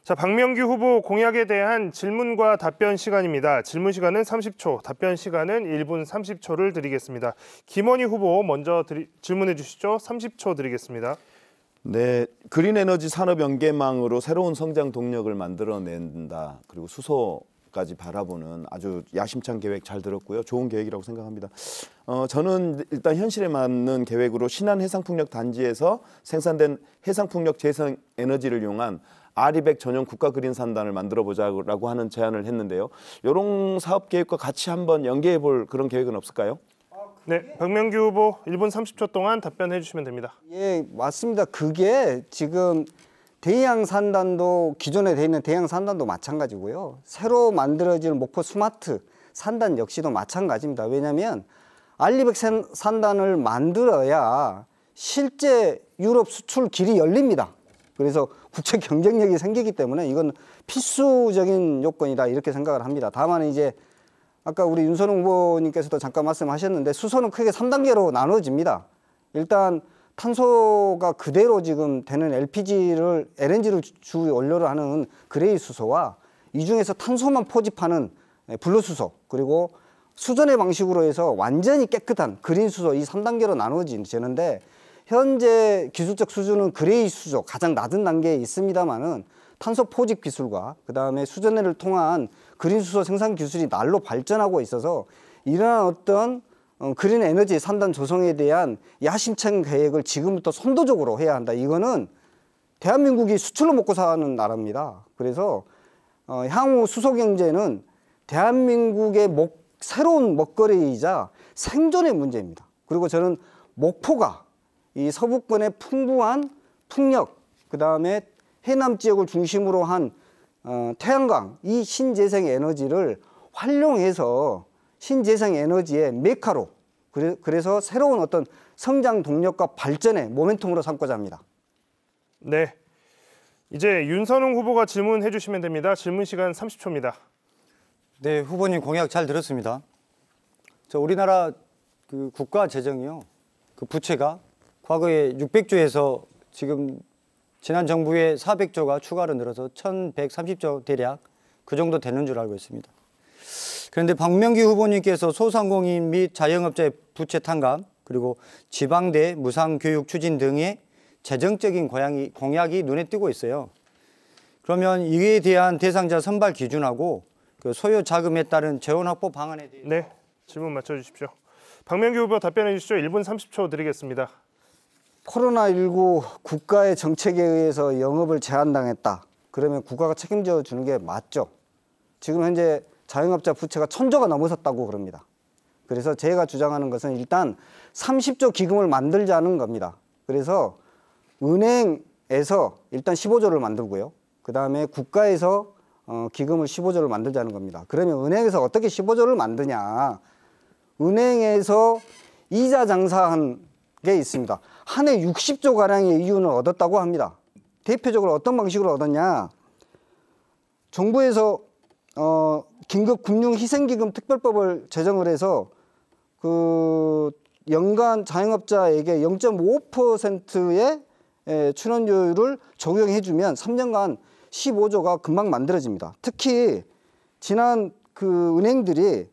자, 박명규 후보 공약에 대한 질문과 답변 시간입니다. 질문 시간은 30초, 답변 시간은 1분 30초를 드리겠습니다. 김원희 후보 먼저 질문해 주시죠. 30초 드리겠습니다. 네, 그린 에너지 산업 연계망으로 새로운 성장 동력을 만들어낸다. 그리고 수소까지 바라보는 아주 야심찬 계획 잘 들었고요. 좋은 계획이라고 생각합니다. 저는 일단 현실에 맞는 계획으로 신안 해상풍력 단지에서 생산된 해상풍력 재생 에너지를 이용한 아리백 전용 국가 그린 산단을 만들어 보자라고 하는 제안을 했는데요. 이런 사업 계획과 같이 한번 연계해 볼 그런 계획은 없을까요? 네, 박명규 후보 1분 30초 동안 답변해 주시면 됩니다. 예, 맞습니다. 그게 지금 대양 산단도 기존에 돼 있는 대양 산단도 마찬가지고요. 새로 만들어질 목포 스마트 산단 역시도 마찬가지입니다. 왜냐하면 알리백 산단을 만들어야 실제 유럽 수출 길이 열립니다. 그래서 국제 경쟁력이 생기기 때문에 이건 필수적인 요건이다 이렇게 생각을 합니다. 다만 이제 아까 우리 윤선홍 후보님께서도 잠깐 말씀하셨는데 수소는 크게 3단계로 나눠집니다. 일단 탄소가 그대로 지금 되는 LNG를 주 원료로 하는 그레이 수소와 이 중에서 탄소만 포집하는 블루 수소 그리고 수전의 방식으로 해서 완전히 깨끗한 그린 수소 이 3단계로 나눠지는데 현재 기술적 수준은 그레이 수소 가장 낮은 단계에 있습니다만은 탄소 포집 기술과 그다음에 수전해를 통한 그린 수소 생산 기술이 날로 발전하고 있어서 이러한 어떤 그린 에너지 산단 조성에 대한 야심찬 계획을 지금부터 선도적으로 해야 한다. 이거는 대한민국이 수출로 먹고 사는 나라입니다. 그래서 향후 수소 경제는 대한민국의 새로운 먹거리이자 생존의 문제입니다. 그리고 저는 목포가 이 서부권의 풍부한 풍력, 그 다음에 해남 지역을 중심으로 한 태양광, 이 신재생 에너지를 활용해서 신재생 에너지의 메카로 그래서 새로운 어떤 성장 동력과 발전의 모멘텀으로 삼고자 합니다. 네, 이제 윤선홍 후보가 질문해 주시면 됩니다. 질문 시간 30초입니다. 네, 후보님 공약 잘 들었습니다. 우리나라 그 국가 재정이요, 그 부채가 과거에 600조에서 지금 지난 정부의 400조가 추가로 늘어서 1130조 대략 그 정도 되는 줄 알고 있습니다. 그런데 박명규 후보님께서 소상공인 및 자영업자의 부채 탕감 그리고 지방대 무상교육 추진 등의 재정적인 공약이 눈에 띄고 있어요. 그러면 이에 대한 대상자 선발 기준하고 그 소요 자금에 따른 재원 확보 방안에 대해서 네, 질문 맞춰 주십시오. 박명규 후보 답변해 주시죠. 1분 30초 드리겠습니다. 코로나19 국가의 정책에 의해서 영업을 제한당했다. 그러면 국가가 책임져 주는 게 맞죠. 지금 현재 자영업자 부채가 1000조가 넘어섰다고 그럽니다. 그래서 제가 주장하는 것은 일단 30조 기금을 만들자는 겁니다. 그래서 은행에서 일단 15조를 만들고요. 그 다음에 국가에서 기금을 15조를 만들자는 겁니다. 그러면 은행에서 어떻게 15조를 만드냐. 은행에서 이자 장사한 게 있습니다. 한 해 60조가량의 이윤을 얻었다고 합니다. 대표적으로 어떤 방식으로 얻었냐. 정부에서 긴급금융희생기금 특별법을 제정을 해서 그 연간 자영업자에게 0.5%의 출연료를 적용해주면 3년간 15조가 금방 만들어집니다. 특히 지난 그 은행들이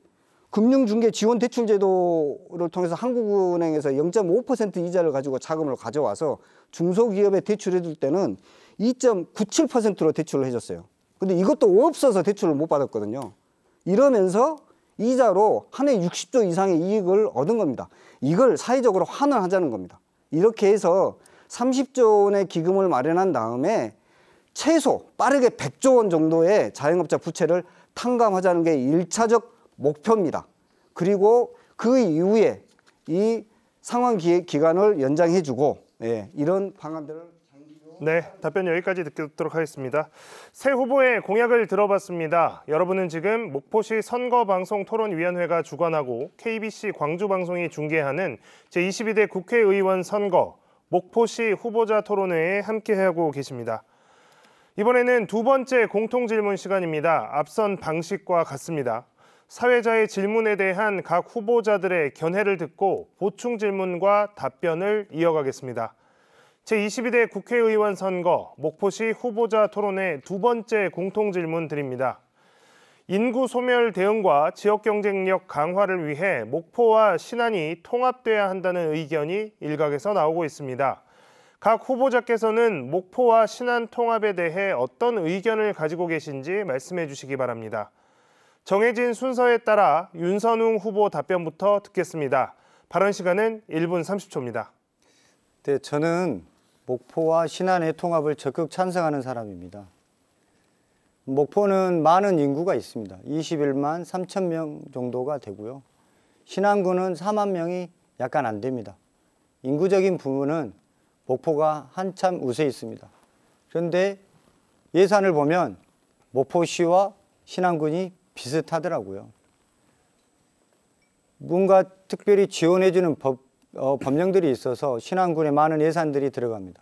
금융중개지원대출제도를 통해서 한국은행에서 0.5% 이자를 가지고 자금을 가져와서 중소기업에 대출해 줄 때는 2.97%로 대출을 해줬어요. 근데 이것도 없어서 대출을 못 받았거든요. 이러면서 이자로 한 해 60조 이상의 이익을 얻은 겁니다. 이걸 사회적으로 환원하자는 겁니다. 이렇게 해서 30조 원의 기금을 마련한 다음에 최소 빠르게 100조 원 정도의 자영업자 부채를 탕감하자는 게 1차적 목표입니다. 그리고 그 이후에 이 상환 기간을 연장해주고 이런 방안들을 네, 답변 여기까지 듣도록 하겠습니다. 새 후보의 공약을 들어봤습니다. 여러분은 지금 목포시 선거방송토론위원회가 주관하고 KBC 광주방송이 중계하는 제22대 국회의원 선거 목포시 후보자 토론회에 함께하고 계십니다. 이번에는 두 번째 공통질문 시간입니다. 앞선 방식과 같습니다. 사회자의 질문에 대한 각 후보자들의 견해를 듣고 보충 질문과 답변을 이어가겠습니다. 제22대 국회의원 선거 목포시 후보자 토론회 두 번째 공통질문 드립니다. 인구 소멸 대응과 지역 경쟁력 강화를 위해 목포와 신안이 통합돼야 한다는 의견이 일각에서 나오고 있습니다. 각 후보자께서는 목포와 신안 통합에 대해 어떤 의견을 가지고 계신지 말씀해 주시기 바랍니다. 정해진 순서에 따라 윤선웅 후보 답변부터 듣겠습니다. 발언 시간은 1분 30초입니다. 네, 저는 목포와 신안의 통합을 적극 찬성하는 사람입니다. 목포는 많은 인구가 있습니다. 21만 3천 명 정도가 되고요. 신안군은 4만 명이 약간 안 됩니다. 인구적인 부분은 목포가 한참 우세에 있습니다. 그런데 예산을 보면 목포시와 신안군이 비슷하더라고요. 뭔가 특별히 지원해주는 법령들이 있어서 신안군에 많은 예산들이 들어갑니다.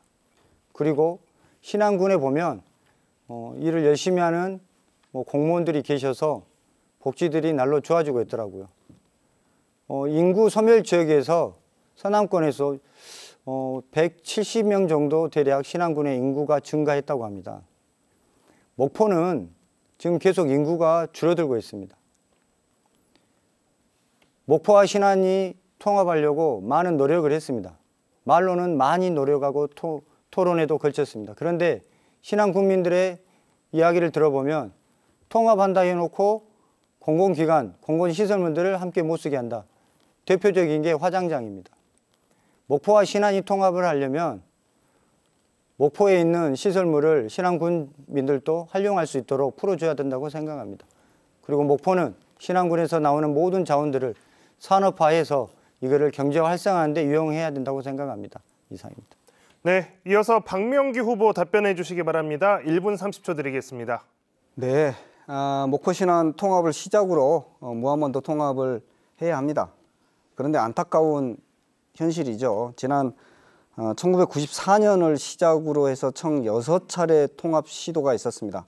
그리고 신안군에 보면 일을 열심히 하는 공무원들이 계셔서 복지들이 날로 좋아지고 있더라고요. 인구 소멸 지역에서 서남권에서 170명 정도 대략 신안군의 인구가 증가했다고 합니다. 목포는 지금 계속 인구가 줄어들고 있습니다. 목포와 신안이 통합하려고 많은 노력을 했습니다. 말로는 많이 노력하고 토론회도 걸쳤습니다. 그런데 신안 국민들의 이야기를 들어보면 통합한다 해놓고 공공기관, 공공시설물들을 함께 못 쓰게 한다. 대표적인 게 화장장입니다. 목포와 신안이 통합을 하려면 목포에 있는 시설물을 신안 군민들도 활용할 수 있도록 풀어줘야 된다고 생각합니다. 그리고 목포는 신안군에서 나오는 모든 자원들을 산업화해서 이거를 경제화 활성화하는 데 유용해야 된다고 생각합니다. 이상입니다. 네, 이어서 박명기 후보 답변해 주시기 바랍니다. 1분 30초 드리겠습니다. 네, 목포 신안 통합을 시작으로 무한번도 통합을 해야 합니다. 그런데 안타까운 현실이죠. 지난 1994년을 시작으로 해서 총 6차례 통합 시도가 있었습니다.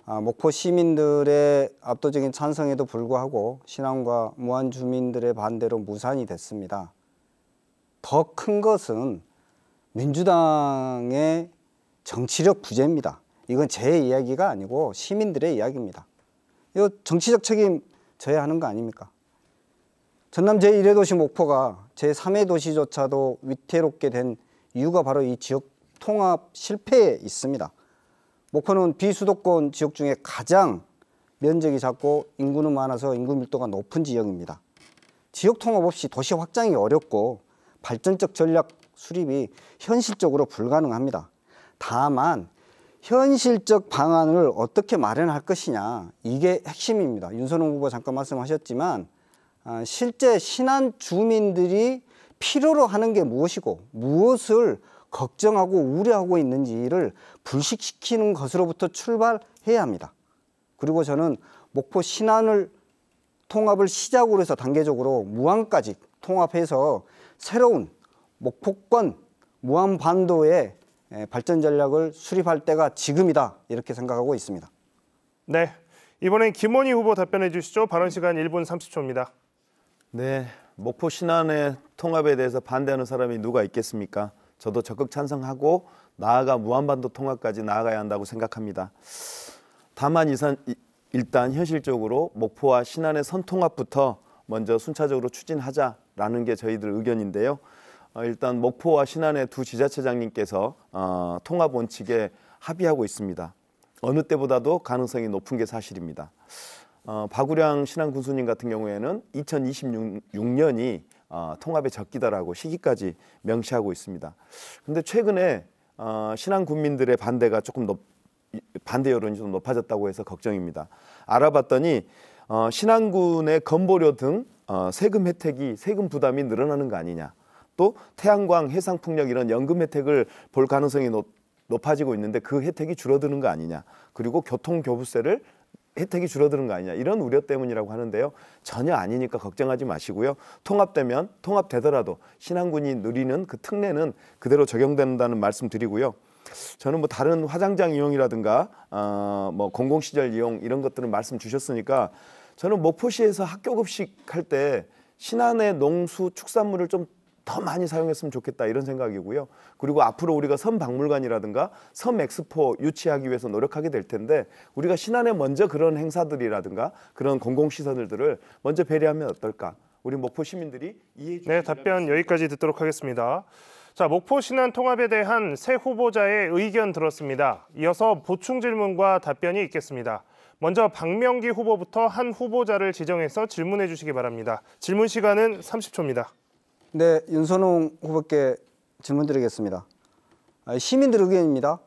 목포 시민들의 압도적인 찬성에도 불구하고 신안과 무안 주민들의 반대로 무산이 됐습니다. 더 큰 것은 민주당의 정치력 부재입니다. 이건 제 이야기가 아니고 시민들의 이야기입니다. 이거 정치적 책임 져야 하는 거 아닙니까? 전남 제1회 도시 목포가 제3회 도시조차도 위태롭게 된 이유가 바로 이 지역 통합 실패에 있습니다. 목포는 비수도권 지역 중에 가장 면적이 작고 인구는 많아서 인구 밀도가 높은 지역입니다. 지역 통합 없이 도시 확장이 어렵고 발전적 전략 수립이 현실적으로 불가능합니다. 다만 현실적 방안을 어떻게 마련할 것이냐, 이게 핵심입니다. 윤선홍 후보 잠깐 말씀하셨지만 실제 신안 주민들이 필요로 하는 게 무엇이고 무엇을 걱정하고 우려하고 있는지를 불식시키는 것으로부터 출발해야 합니다. 그리고 저는 목포 신안을 통합을 시작으로 해서 단계적으로 무안까지 통합해서 새로운 목포권 무안반도의 발전 전략을 수립할 때가 지금이다, 이렇게 생각하고 있습니다. 네, 이번엔 김원희 후보 답변해 주시죠. 발언 시간 1분 30초입니다. 네, 목포 신안의 통합에 대해서 반대하는 사람이 누가 있겠습니까? 저도 적극 찬성하고 나아가 무한반도 통합까지 나아가야 한다고 생각합니다. 다만 일단 현실적으로 목포와 신안의 선통합부터 먼저 순차적으로 추진하자라는 게 저희들 의견인데요. 일단 목포와 신안의 두 지자체장님께서 통합 원칙에 합의하고 있습니다. 어느 때보다도 가능성이 높은 게 사실입니다. 박우량 신안 군수님 같은 경우에는 2026년이 통합의 적기다라고 시기까지 명시하고 있습니다. 그런데 최근에 신안 군민들의 반대가 조금 반대 여론이 좀 높아졌다고 해서 걱정입니다. 알아봤더니 신안군의 건보료 등 세금 혜택이 세금 부담이 늘어나는 거 아니냐. 또 태양광, 해상풍력 이런 연금 혜택을 볼 가능성이 높아지고 있는데 그 혜택이 줄어드는 거 아니냐. 그리고 교통교부세를 혜택이 줄어드는 거 아니냐. 이런 우려 때문이라고 하는데요. 전혀 아니니까 걱정하지 마시고요. 통합되더라도 신안군이 누리는 그 특례는 그대로 적용된다는 말씀 드리고요. 저는 뭐 다른 화장장 이용이라든가 뭐 공공시설 이용 이런 것들은 말씀 주셨으니까 저는 목포시에서 학교급식 할 때 신안의 농수 축산물을 좀 더 많이 사용했으면 좋겠다 이런 생각이고요. 그리고 앞으로 우리가 섬박물관이라든가 섬엑스포 유치하기 위해서 노력하게 될 텐데 우리가 신안에 먼저 그런 행사들이라든가 그런 공공시설들을 먼저 배려하면 어떨까? 우리 목포 시민들이 이해해 주시면. 네, 답변 여기까지 듣도록 하겠습니다. 자, 목포 신안 통합에 대한 새 후보자의 의견 들었습니다. 이어서 보충 질문과 답변이 있겠습니다. 먼저 박명기 후보부터 한 후보자를 지정해서 질문해 주시기 바랍니다. 질문 시간은 30초입니다. 네, 윤선홍 후보께 질문 드리겠습니다. 시민들 의견입니다.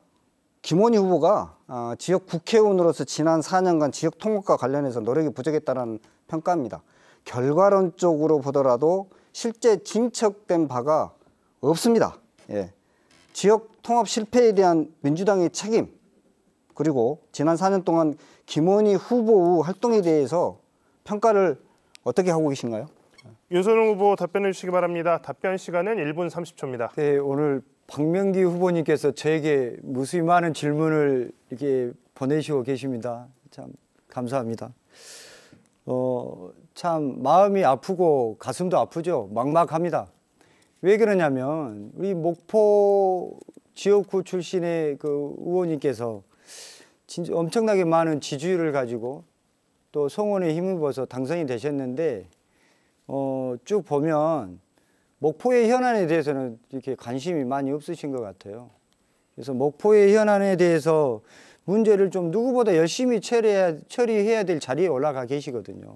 김원희 후보가 지역 국회의원으로서 지난 4년간 지역 통합과 관련해서 노력이 부족했다는 평가입니다. 결과론적으로 보더라도 실제 진척된 바가 없습니다. 예. 지역 통합 실패에 대한 민주당의 책임, 그리고 지난 4년 동안 김원희 후보 활동에 대해서 평가를 어떻게 하고 계신가요? 윤선홍 후보 답변해 주시기 바랍니다. 답변 시간은 1분 30초입니다. 네, 오늘 박명기 후보님께서 저에게 무수히 많은 질문을 이렇게 보내시고 계십니다. 참 감사합니다. 참 마음이 아프고 가슴도 아프죠. 막막합니다. 왜 그러냐면 우리 목포 지역구 출신의 그 의원님께서 진짜 엄청나게 많은 지지율을 가지고 또 성원에 힘입어서 당선이 되셨는데 쭉 보면 목포의 현안에 대해서는 이렇게 관심이 많이 없으신 것 같아요. 그래서 목포의 현안에 대해서 문제를 좀 누구보다 열심히 처리해야 될 자리에 올라가 계시거든요.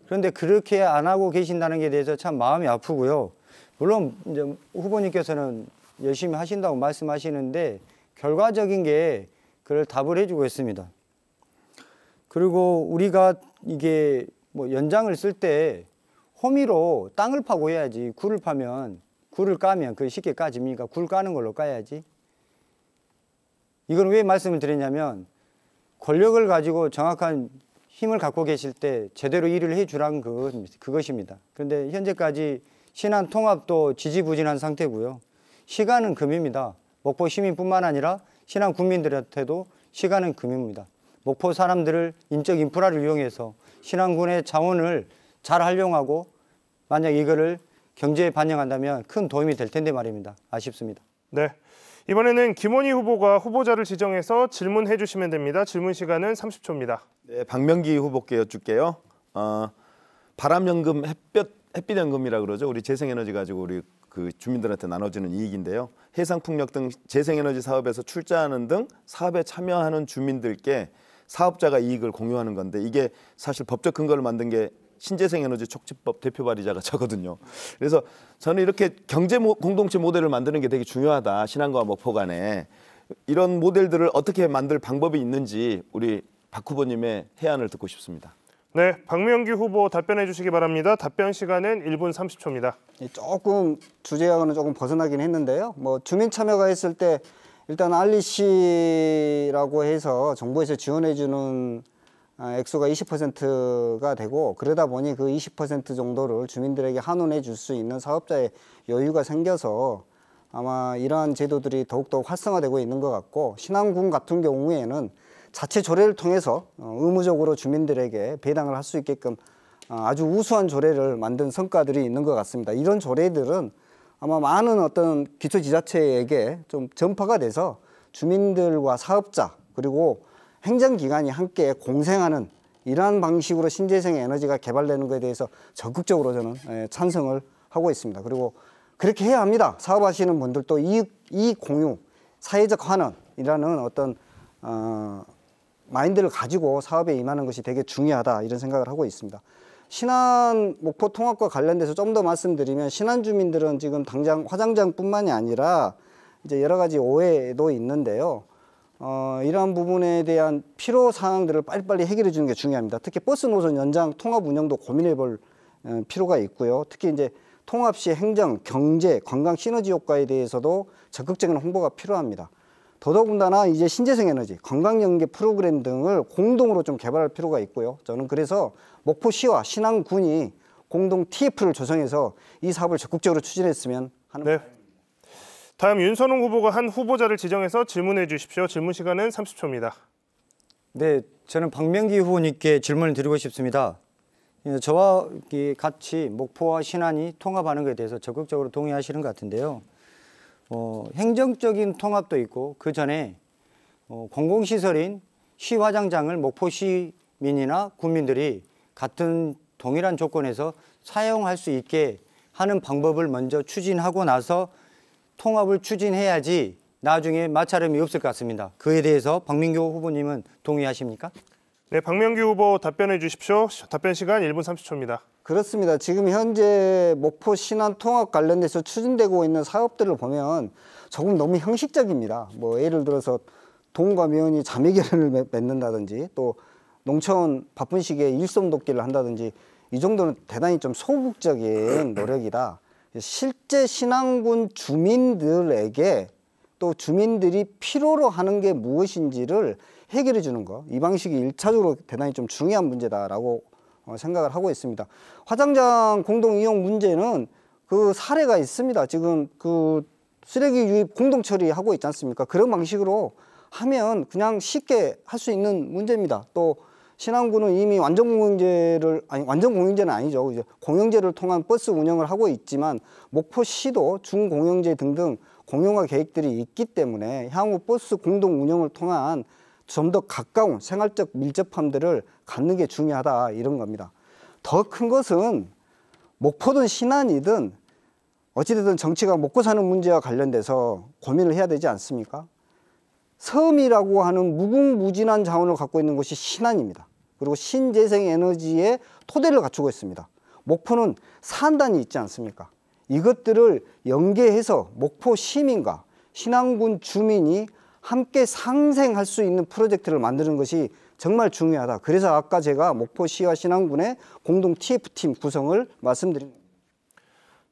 그런데 그렇게 안 하고 계신다는 게 대해서 참 마음이 아프고요. 물론 이제 후보님께서는 열심히 하신다고 말씀하시는데 결과적인 게 그걸 답을 해주고 있습니다. 그리고 우리가 이게 뭐 연장을 쓸 때 호미로 땅을 파고 해야지 굴을 까면 그 쉽게 까집니까? 굴 까는 걸로 까야지. 이건 왜 말씀을 드리냐면 권력을 가지고 정확한 힘을 갖고 계실 때 제대로 일을 해주라는 그것입니다. 그런데 현재까지 신안 통합도 지지부진한 상태고요. 시간은 금입니다. 목포 시민뿐만 아니라 신안 국민들한테도 시간은 금입니다. 목포 사람들을 인적 인프라를 이용해서 신안군의 자원을 잘 활용하고 만약 이거를 경제에 반영한다면 큰 도움이 될 텐데 말입니다. 아쉽습니다. 네, 이번에는 김원희 후보가 후보자를 지정해서 질문해 주시면 됩니다. 질문 시간은 30초입니다. 네, 박명기 후보께 여쭙게요. 바람연금, 햇빛연금이라 그러죠. 우리 재생에너지 가지고 우리 그 주민들한테 나눠주는 이익인데요. 해상풍력 등 재생에너지 사업에서 출자하는 등 사업에 참여하는 주민들께 사업자가 이익을 공유하는 건데 이게 사실 법적 근거를 만든 게 신재생에너지 촉진법 대표 발의자가 저거든요. 그래서 저는 이렇게 경제 공동체 모델을 만드는 게 되게 중요하다. 신안과 목포 간에 이런 모델들을 어떻게 만들 방법이 있는지 우리 박 후보님의 해안을 듣고 싶습니다. 네, 박명기 후보 답변해 주시기 바랍니다. 답변 시간은 1분 30초입니다. 조금 주제하고는 조금 벗어나긴 했는데요. 뭐 주민 참여가 했을 때 일단 알리시라고 해서 정부에서 지원해주는 액수가 20%가 되고 그러다 보니 그 20% 정도를 주민들에게 한원해 줄 수 있는 사업자의 여유가 생겨서 아마 이러한 제도들이 더욱더 활성화되고 있는 것 같고 신안군 같은 경우에는 자체 조례를 통해서 의무적으로 주민들에게 배당을 할 수 있게끔 아주 우수한 조례를 만든 성과들이 있는 것 같습니다. 이런 조례들은 아마 많은 어떤 기초지자체에게 좀 전파가 돼서 주민들과 사업자 그리고 행정기관이 함께 공생하는 이러한 방식으로 신재생 에너지가 개발되는 것에 대해서 적극적으로 저는 찬성을 하고 있습니다. 그리고 그렇게 해야 합니다. 사업하시는 분들도 이익 공유, 사회적 환원이라는 어떤 마인드를 가지고 사업에 임하는 것이 되게 중요하다 이런 생각을 하고 있습니다. 신안 목포 통합과 관련돼서 좀 더 말씀드리면 신안 주민들은 지금 당장 화장장뿐만이 아니라 이제 여러 가지 오해도 있는데요. 이러한 부분에 대한 필요 사항들을 빨리빨리 해결해 주는 게 중요합니다. 특히 버스 노선 연장 통합 운영도 고민해 볼 필요가 있고요. 특히 이제 통합 시 행정, 경제, 관광 시너지 효과에 대해서도 적극적인 홍보가 필요합니다. 더더군다나 이제 신재생 에너지, 관광 연계 프로그램 등을 공동으로 좀 개발할 필요가 있고요. 저는 그래서 목포시와 신안군이 공동 TF를 조성해서 이 사업을 적극적으로 추진했으면 하는 네. 다음 윤선홍 후보가 한 후보자를 지정해서 질문해 주십시오. 질문 시간은 30초입니다. 네, 저는 박명기 후보님께 질문을 드리고 싶습니다. 저와 같이 목포와 신안이 통합하는 것에 대해서 적극적으로 동의하시는 것 같은데요. 행정적인 통합도 있고 그 전에 공공시설인 시화장장을 목포 시민이나 국민들이 같은 동일한 조건에서 사용할 수 있게 하는 방법을 먼저 추진하고 나서 통합을 추진해야지 나중에 마찰음이 없을 것 같습니다. 그에 대해서 박민규 후보님은 동의하십니까? 네, 박명규 후보 답변해 주십시오. 답변 시간 1분 30초입니다. 그렇습니다. 지금 현재 목포 신안 통합 관련돼서 추진되고 있는 사업들을 보면 조금 너무 형식적입니다. 뭐 예를 들어서 동과 면이 자매 결연을 맺는다든지 또 농촌 바쁜 시기에 일손 돕기를 한다든지 이 정도는 대단히 좀 소극적인 노력이다. 실제 신안군 주민들에게 또 주민들이 필요로 하는 게 무엇인지를 해결해 주는 거, 이 방식이 일차적으로 대단히 좀 중요한 문제다라고 생각을 하고 있습니다. 화장장 공동 이용 문제는 그 사례가 있습니다. 지금 그 쓰레기 유입 공동 처리하고 있지 않습니까? 그런 방식으로 하면 그냥 쉽게 할 수 있는 문제입니다. 또 신안군은 이미 완전 공영제는 아니죠. 이제 공영제를 통한 버스 운영을 하고 있지만 목포시도 준공영제 등등 공영화 계획들이 있기 때문에 향후 버스 공동 운영을 통한 좀 더 가까운 생활적 밀접함들을 갖는 게 중요하다 이런 겁니다. 더 큰 것은 목포든 신안이든 어찌됐든 정치가 먹고 사는 문제와 관련돼서 고민을 해야 되지 않습니까? 섬이라고 하는 무궁무진한 자원을 갖고 있는 곳이 신안입니다. 그리고 신재생 에너지의 토대를 갖추고 있습니다. 목포는 산단이 있지 않습니까? 이것들을 연계해서 목포 시민과 신안군 주민이 함께 상생할 수 있는 프로젝트를 만드는 것이 정말 중요하다. 그래서 아까 제가 목포시와 신안군의 공동 TF팀 구성을 말씀드린 겁니다.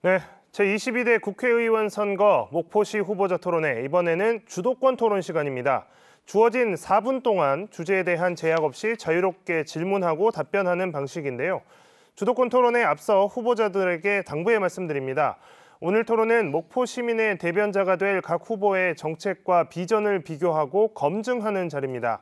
네, 제22대 국회의원 선거 목포시 후보자 토론회, 이번에는 주도권 토론 시간입니다. 주어진 4분 동안 주제에 대한 제약 없이 자유롭게 질문하고 답변하는 방식인데요. 주도권 토론에 앞서 후보자들에게 당부의 말씀드립니다. 오늘 토론은 목포 시민의 대변자가 될 각 후보의 정책과 비전을 비교하고 검증하는 자리입니다.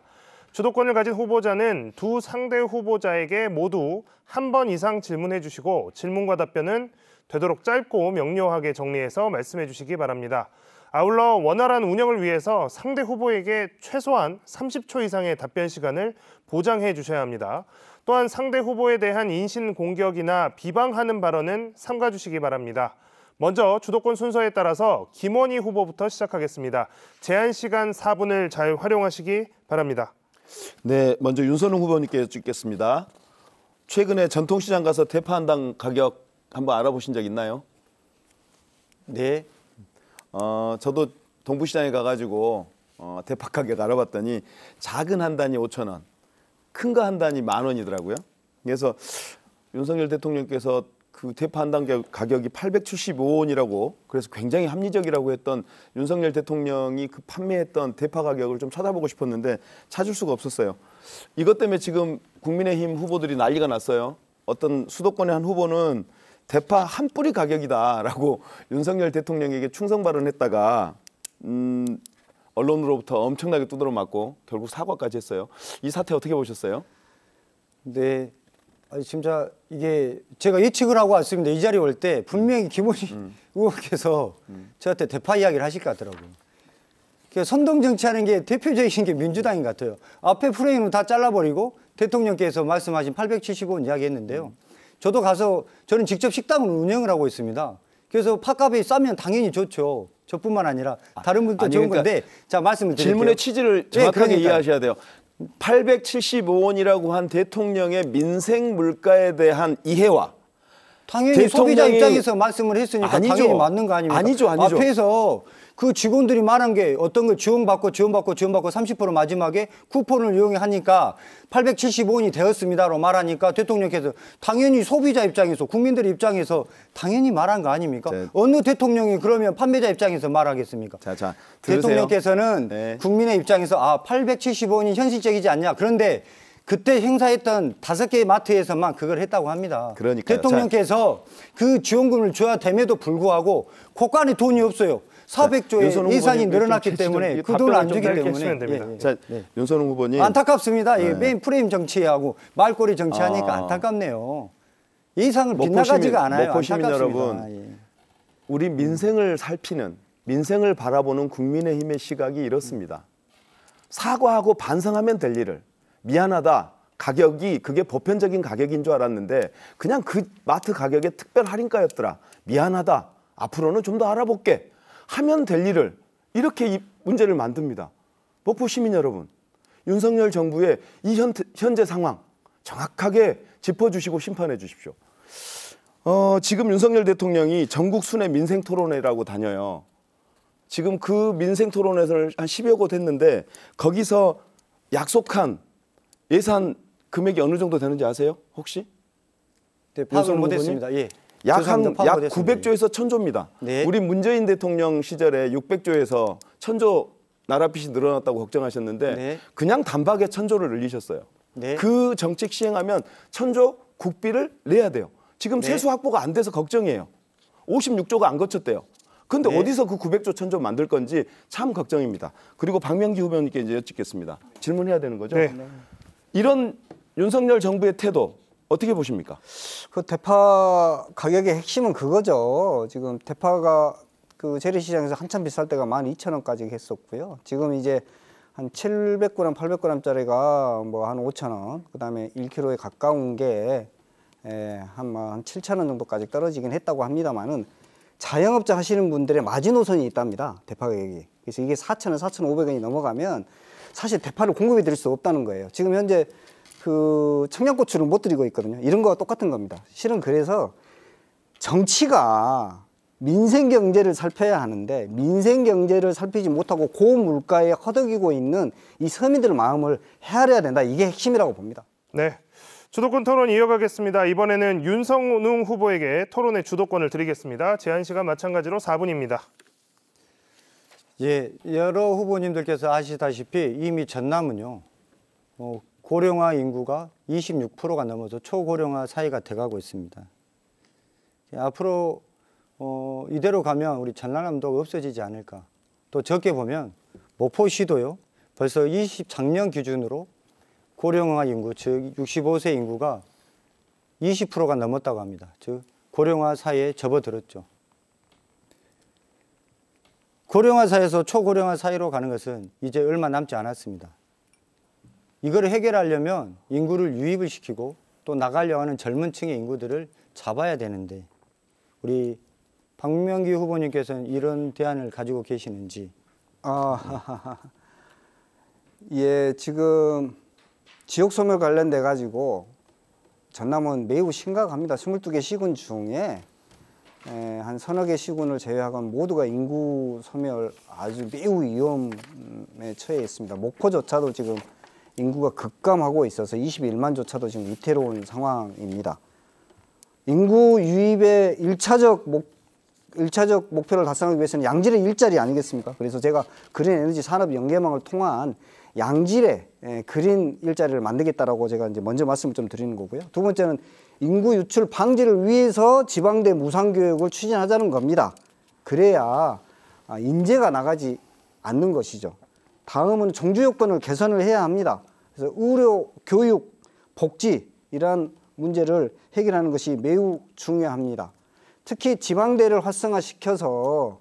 주도권을 가진 후보자는 두 상대 후보자에게 모두 한 번 이상 질문해 주시고 질문과 답변은 되도록 짧고 명료하게 정리해서 말씀해 주시기 바랍니다. 아울러 원활한 운영을 위해서 상대 후보에게 최소한 30초 이상의 답변 시간을 보장해 주셔야 합니다. 또한 상대 후보에 대한 인신공격이나 비방하는 발언은 삼가 주시기 바랍니다. 먼저 주도권 순서에 따라서 김원희 후보부터 시작하겠습니다. 제한 시간 4분을 잘 활용하시기 바랍니다. 네, 먼저 윤선홍 후보님께 여쭙겠습니다. 최근에 전통시장 가서 대파 한 당 가격 한번 알아보신 적 있나요? 네. 저도 동부시장에 가가지고 대파 가격 알아봤더니 작은 한 단이 5,000원, 큰 거 한 단이 10,000원이더라고요. 그래서 윤석열 대통령께서 그 대파 한 단 가격이 875원이라고 그래서 굉장히 합리적이라고 했던 윤석열 대통령이 그 판매했던 대파 가격을 좀 찾아보고 싶었는데 찾을 수가 없었어요. 이것 때문에 지금 국민의힘 후보들이 난리가 났어요. 어떤 수도권의 한 후보는 대파 한 뿌리 가격이다라고 윤석열 대통령에게 충성 발언했다가 언론으로부터 엄청나게 두드러 맞고 결국 사과까지 했어요. 이 사태 어떻게 보셨어요? 네. 아니, 진짜 이게 제가 예측을 하고 왔습니다. 이 자리에 올 때 분명히 김원희 의원께서 저한테 대파 이야기를 하실 것 같더라고요. 선동 정치하는 게 대표적인 게 민주당인 것 같아요. 앞에 프레임은 다 잘라버리고 대통령께서 말씀하신 875원 이야기했는데요. 저도 가서 저는 직접 식당을 운영을 하고 있습니다. 그래서 팥값이 싸면 당연히 좋죠. 저뿐만 아니라 다른 분도 아니, 좋은 그러니까 건데 자 말씀을 드릴게요. 질문의 취지를 정확하게 그러니까요. 이해하셔야 돼요. 875원이라고 한 대통령의 민생 물가에 대한 이해와 당연히 소비자 대통령이- 입장에서 말씀을 했으니까 아니죠. 당연히 맞는 거 아닙니까? 아니죠. 앞에서 그 직원들이 말한 게 어떤 걸 지원받고 30% 마지막에 쿠폰을 이용하니까 875원이 되었습니다로 말하니까 대통령께서 당연히 소비자 입장에서 국민들 입장에서 당연히 말한 거 아닙니까? 네. 어느 대통령이 그러면 판매자 입장에서 말하겠습니까? 자, 들으세요. 대통령께서는 네. 국민의 입장에서 875원이 현실적이지 않냐. 그런데 그때 행사했던 5개의 마트에서만 그걸 했다고 합니다. 그러니까요. 대통령께서 그 지원금을 줘야 됨에도 불구하고 고간에 돈이 없어요. 400조의 윤선홍 예산이 후보님 늘어났기 좀 때문에 좀 그 돈을 안 답변을 주기 좀 짧게 때문에 해주시면 됩니다. 자, 윤선홍 후보님. 안타깝습니다. 이게 메인 프레임 정치하고 말꼬리 정치하니까 아. 안타깝네요. 예상을 목포 빗나가지가 시민, 않아요. 목포 시민 안타깝습니다. 여러분. 예. 우리 민생을 살피는, 민생을 바라보는 국민의힘의 시각이 이렇습니다. 사과하고 반성하면 될 일을 미안하다. 가격이 그게 보편적인 가격인 줄 알았는데 그냥 그 마트 가격의 특별 할인가였더라. 미안하다. 앞으로는 좀 더 알아볼게. 하면 될 일을 이렇게 이 문제를 만듭니다. 목포 시민 여러분, 윤석열 정부의 이 현재 상황 정확하게 짚어주시고 심판해 주십시오. 지금 윤석열 대통령이 전국 순회 민생 토론회라고 다녀요. 지금 그 민생 토론회를 한 10여 곳 했는데 거기서 약속한 예산 금액이 어느 정도 되는지 아세요? 혹시? 네, 파악을 윤선홍 못했습니다. 예. 약 죄송합니다. 파악 못했습니다. 900조에서 1000조입니다. 네. 우리 문재인 대통령 시절에 600조에서 1000조 나라빚이 늘어났다고 걱정하셨는데 네. 그냥 단박에 1000조를 늘리셨어요. 네. 그 정책 시행하면 1000조 국비를 내야 돼요. 지금 네. 세수 확보가 안 돼서 걱정이에요. 56조가 안 거쳤대요. 근데 네. 어디서 그 900조 1000조 만들 건지 참 걱정입니다. 그리고 박명기 후보님께 이제 여쭙겠습니다. 질문해야 되는 거죠? 네. 이런 윤석열 정부의 태도 어떻게 보십니까? 그 대파 가격의 핵심은 그거죠. 지금 대파가 그 재래시장에서 한참 비쌀 때가 12,000원까지 했었고요. 지금 이제 한 700g, 800g짜리가 뭐 한 5,000원, 그다음에 1kg에 가까운 게 한 7,000원 정도까지 떨어지긴 했다고 합니다만은 자영업자 하시는 분들의 마지노선이 있답니다. 대파 가격이. 그래서 이게 4,000원, 4,500원이 넘어가면 사실 대파를 공급해 드릴 수 없다는 거예요. 지금 현재 그 청양고추를 못 드리고 있거든요. 이런 거와 똑같은 겁니다. 실은 그래서 정치가 민생 경제를 살펴야 하는데 민생 경제를 살피지 못하고 고물가에 허덕이고 있는 이 서민들의 마음을 헤아려야 된다. 이게 핵심이라고 봅니다. 네. 주도권 토론 이어가겠습니다. 이번에는 윤선홍 후보에게 토론의 주도권을 드리겠습니다. 제한 시간 마찬가지로 4분입니다. 예, 여러 후보님들께서 아시다시피 이미 전남은요, 고령화 인구가 26%가 넘어서 초고령화 사회가 돼가고 있습니다. 앞으로 이대로 가면 우리 전라남도가 없어지지 않을까. 또 적게 보면 목포시도요, 벌써 작년 기준으로 고령화 인구, 즉 65세 인구가 20%가 넘었다고 합니다. 즉 고령화 사회에 접어들었죠. 고령화 사회에서 초고령화 사회로 가는 것은 이제 얼마 남지 않았습니다. 이거를 해결하려면 인구를 유입을 시키고 또 나가려고 하는 젊은 층의 인구들을 잡아야 되는데 우리 박명기 후보님께서는 이런 대안을 가지고 계시는지. 예, 지금 지역 소멸 관련돼 가지고 전남은 매우 심각합니다. 22개 시군 중에 한 서너 개 시군을 제외하고는 모두가 인구 소멸 아주 매우 위험에 처해 있습니다. 목포조차도 지금 인구가 급감하고 있어서 21만조차도 지금 위태로운 상황입니다. 인구 유입의 1차적 목표를 달성하기 위해서는 양질의 일자리 아니겠습니까? 그래서 제가 그린 에너지 산업 연계망을 통한 양질의 그린 일자리를 만들겠다라고 제가 이제 먼저 말씀을 좀 드리는 거고요. 두 번째는 인구 유출 방지를 위해서 지방대 무상교육을 추진하자는 겁니다. 그래야 인재가 나가지 않는 것이죠. 다음은 정주 여건을 개선을 해야 합니다. 그래서 의료, 교육, 복지 이런 문제를 해결하는 것이 매우 중요합니다. 특히 지방대를 활성화시켜서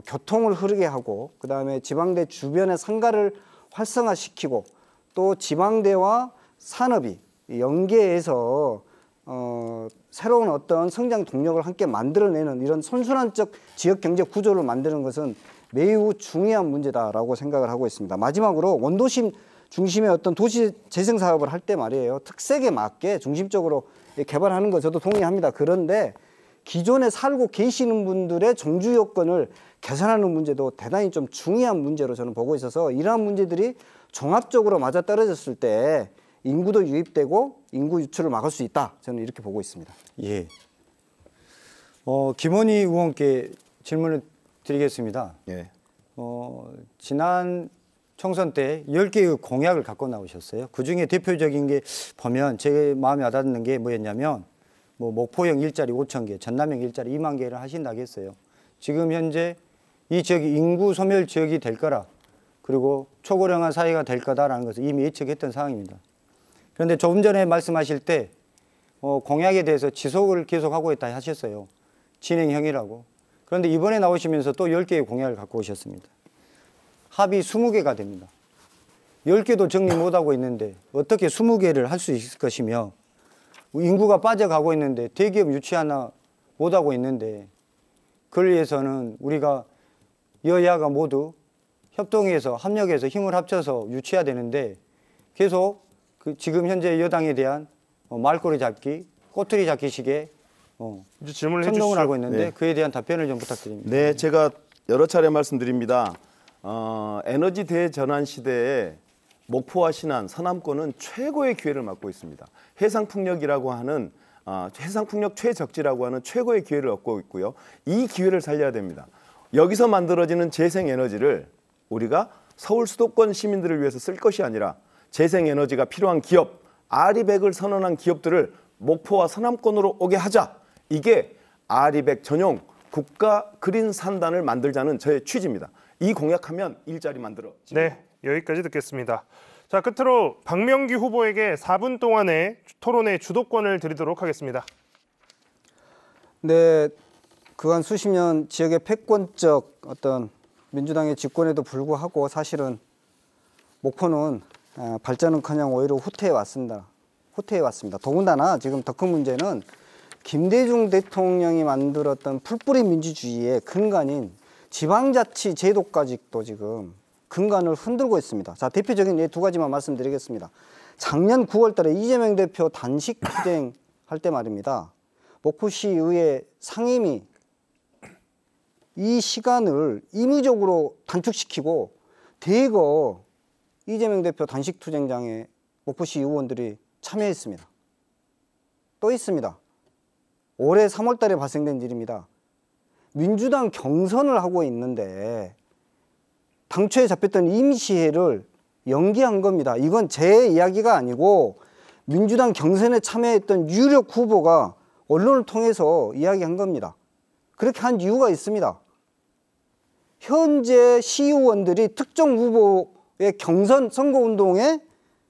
교통을 흐르게 하고 그다음에 지방대 주변의 상가를 활성화시키고 또 지방대와 산업이 연계해서 새로운 어떤 성장 동력을 함께 만들어내는 이런 선순환적 지역 경제 구조를 만드는 것은 매우 중요한 문제다라고 생각을 하고 있습니다. 마지막으로 원도심 중심의 어떤 도시 재생 사업을 할 때 말이에요. 특색에 맞게 중심적으로 개발하는 거 저도 동의합니다. 그런데 기존에 살고 계시는 분들의 정주 여건을 개선하는 문제도 대단히 좀 중요한 문제로 저는 보고 있어서 이러한 문제들이 종합적으로 맞아떨어졌을 때 인구도 유입되고 인구 유출을 막을 수 있다. 저는 이렇게 보고 있습니다. 예. 김원희 의원께 질문을 드리겠습니다. 예. 지난 총선 때 10개의 공약을 갖고 나오셨어요. 그중에 대표적인 게 보면 제 마음에 와닿는 게 뭐였냐면 목포형 일자리 5,000개, 전남형 일자리 2만 개를 하신다고 했어요. 지금 현재 이 지역이 인구 소멸 지역이 될 거라 그리고 초고령화 사회가 될 거다라는 것을 이미 예측했던 상황입니다. 그런데 조금 전에 말씀하실 때 공약에 대해서 지속을 계속하고 있다 하셨어요. 진행형이라고. 그런데 이번에 나오시면서 또 10개의 공약을 갖고 오셨습니다. 합의 20개가 됩니다. 10개도 정리 못하고 있는데 어떻게 20개를 할 수 있을 것이며 인구가 빠져가고 있는데 대기업 유치 하나 못하고 있는데 그걸 위해서는 우리가 여야가 모두 협동해서 합력해서 힘을 합쳐서 유치해야 되는데 계속 지금 현재 여당에 대한 말꼬리 잡기, 꼬투리 잡기식의 이제 질문을 선동을 해주시죠. 하고 있는데 네. 그에 대한 답변을 좀 부탁드립니다. 네, 제가 여러 차례 말씀드립니다. 에너지 대전환 시대에 목포와 신안, 서남권은 최고의 기회를 맞고 있습니다. 해상풍력이라고 하는 해상풍력 최적지라고 하는 최고의 기회를 얻고 있고요. 이 기회를 살려야 됩니다. 여기서 만들어지는 재생에너지를 우리가 서울 수도권 시민들을 위해서 쓸 것이 아니라 재생에너지가 필요한 기업, 아리백을 선언한 기업들을 목포와 서남권으로 오게 하자. 이게 아리백 전용 국가 그린 산단을 만들자는 저의 취지입니다. 이 공약하면 일자리 만들어. 네, 여기까지 듣겠습니다. 자, 끝으로 박명기 후보에게 4분 동안의 토론의 주도권을 드리도록 하겠습니다. 네, 그간 수십 년 지역의 패권적 어떤 민주당의 집권에도 불구하고 사실은 목포는 발전은커녕 오히려 후퇴해 왔습니다. 더군다나 지금 더 큰 문제는 김대중 대통령이 만들었던 풀뿌리 민주주의의 근간인 지방자치 제도까지도 지금 근간을 흔들고 있습니다. 자, 대표적인 예 두 가지만 말씀드리겠습니다. 작년 9월 달에 이재명 대표 단식 투쟁할 때 말입니다. 목포시의회 상임위 이 시간을 임의적으로 단축시키고 대거 이재명 대표 단식 투쟁장에 목포시 의원들이 참여했습니다. 또 있습니다. 올해 3월 달에 발생된 일입니다. 민주당 경선을 하고 있는데 당초에 잡혔던 임시회를 연기한 겁니다. 이건 제 이야기가 아니고 민주당 경선에 참여했던 유력 후보가 언론을 통해서 이야기한 겁니다. 그렇게 한 이유가 있습니다. 현재 시의원들이 특정 후보의 경선 선거운동에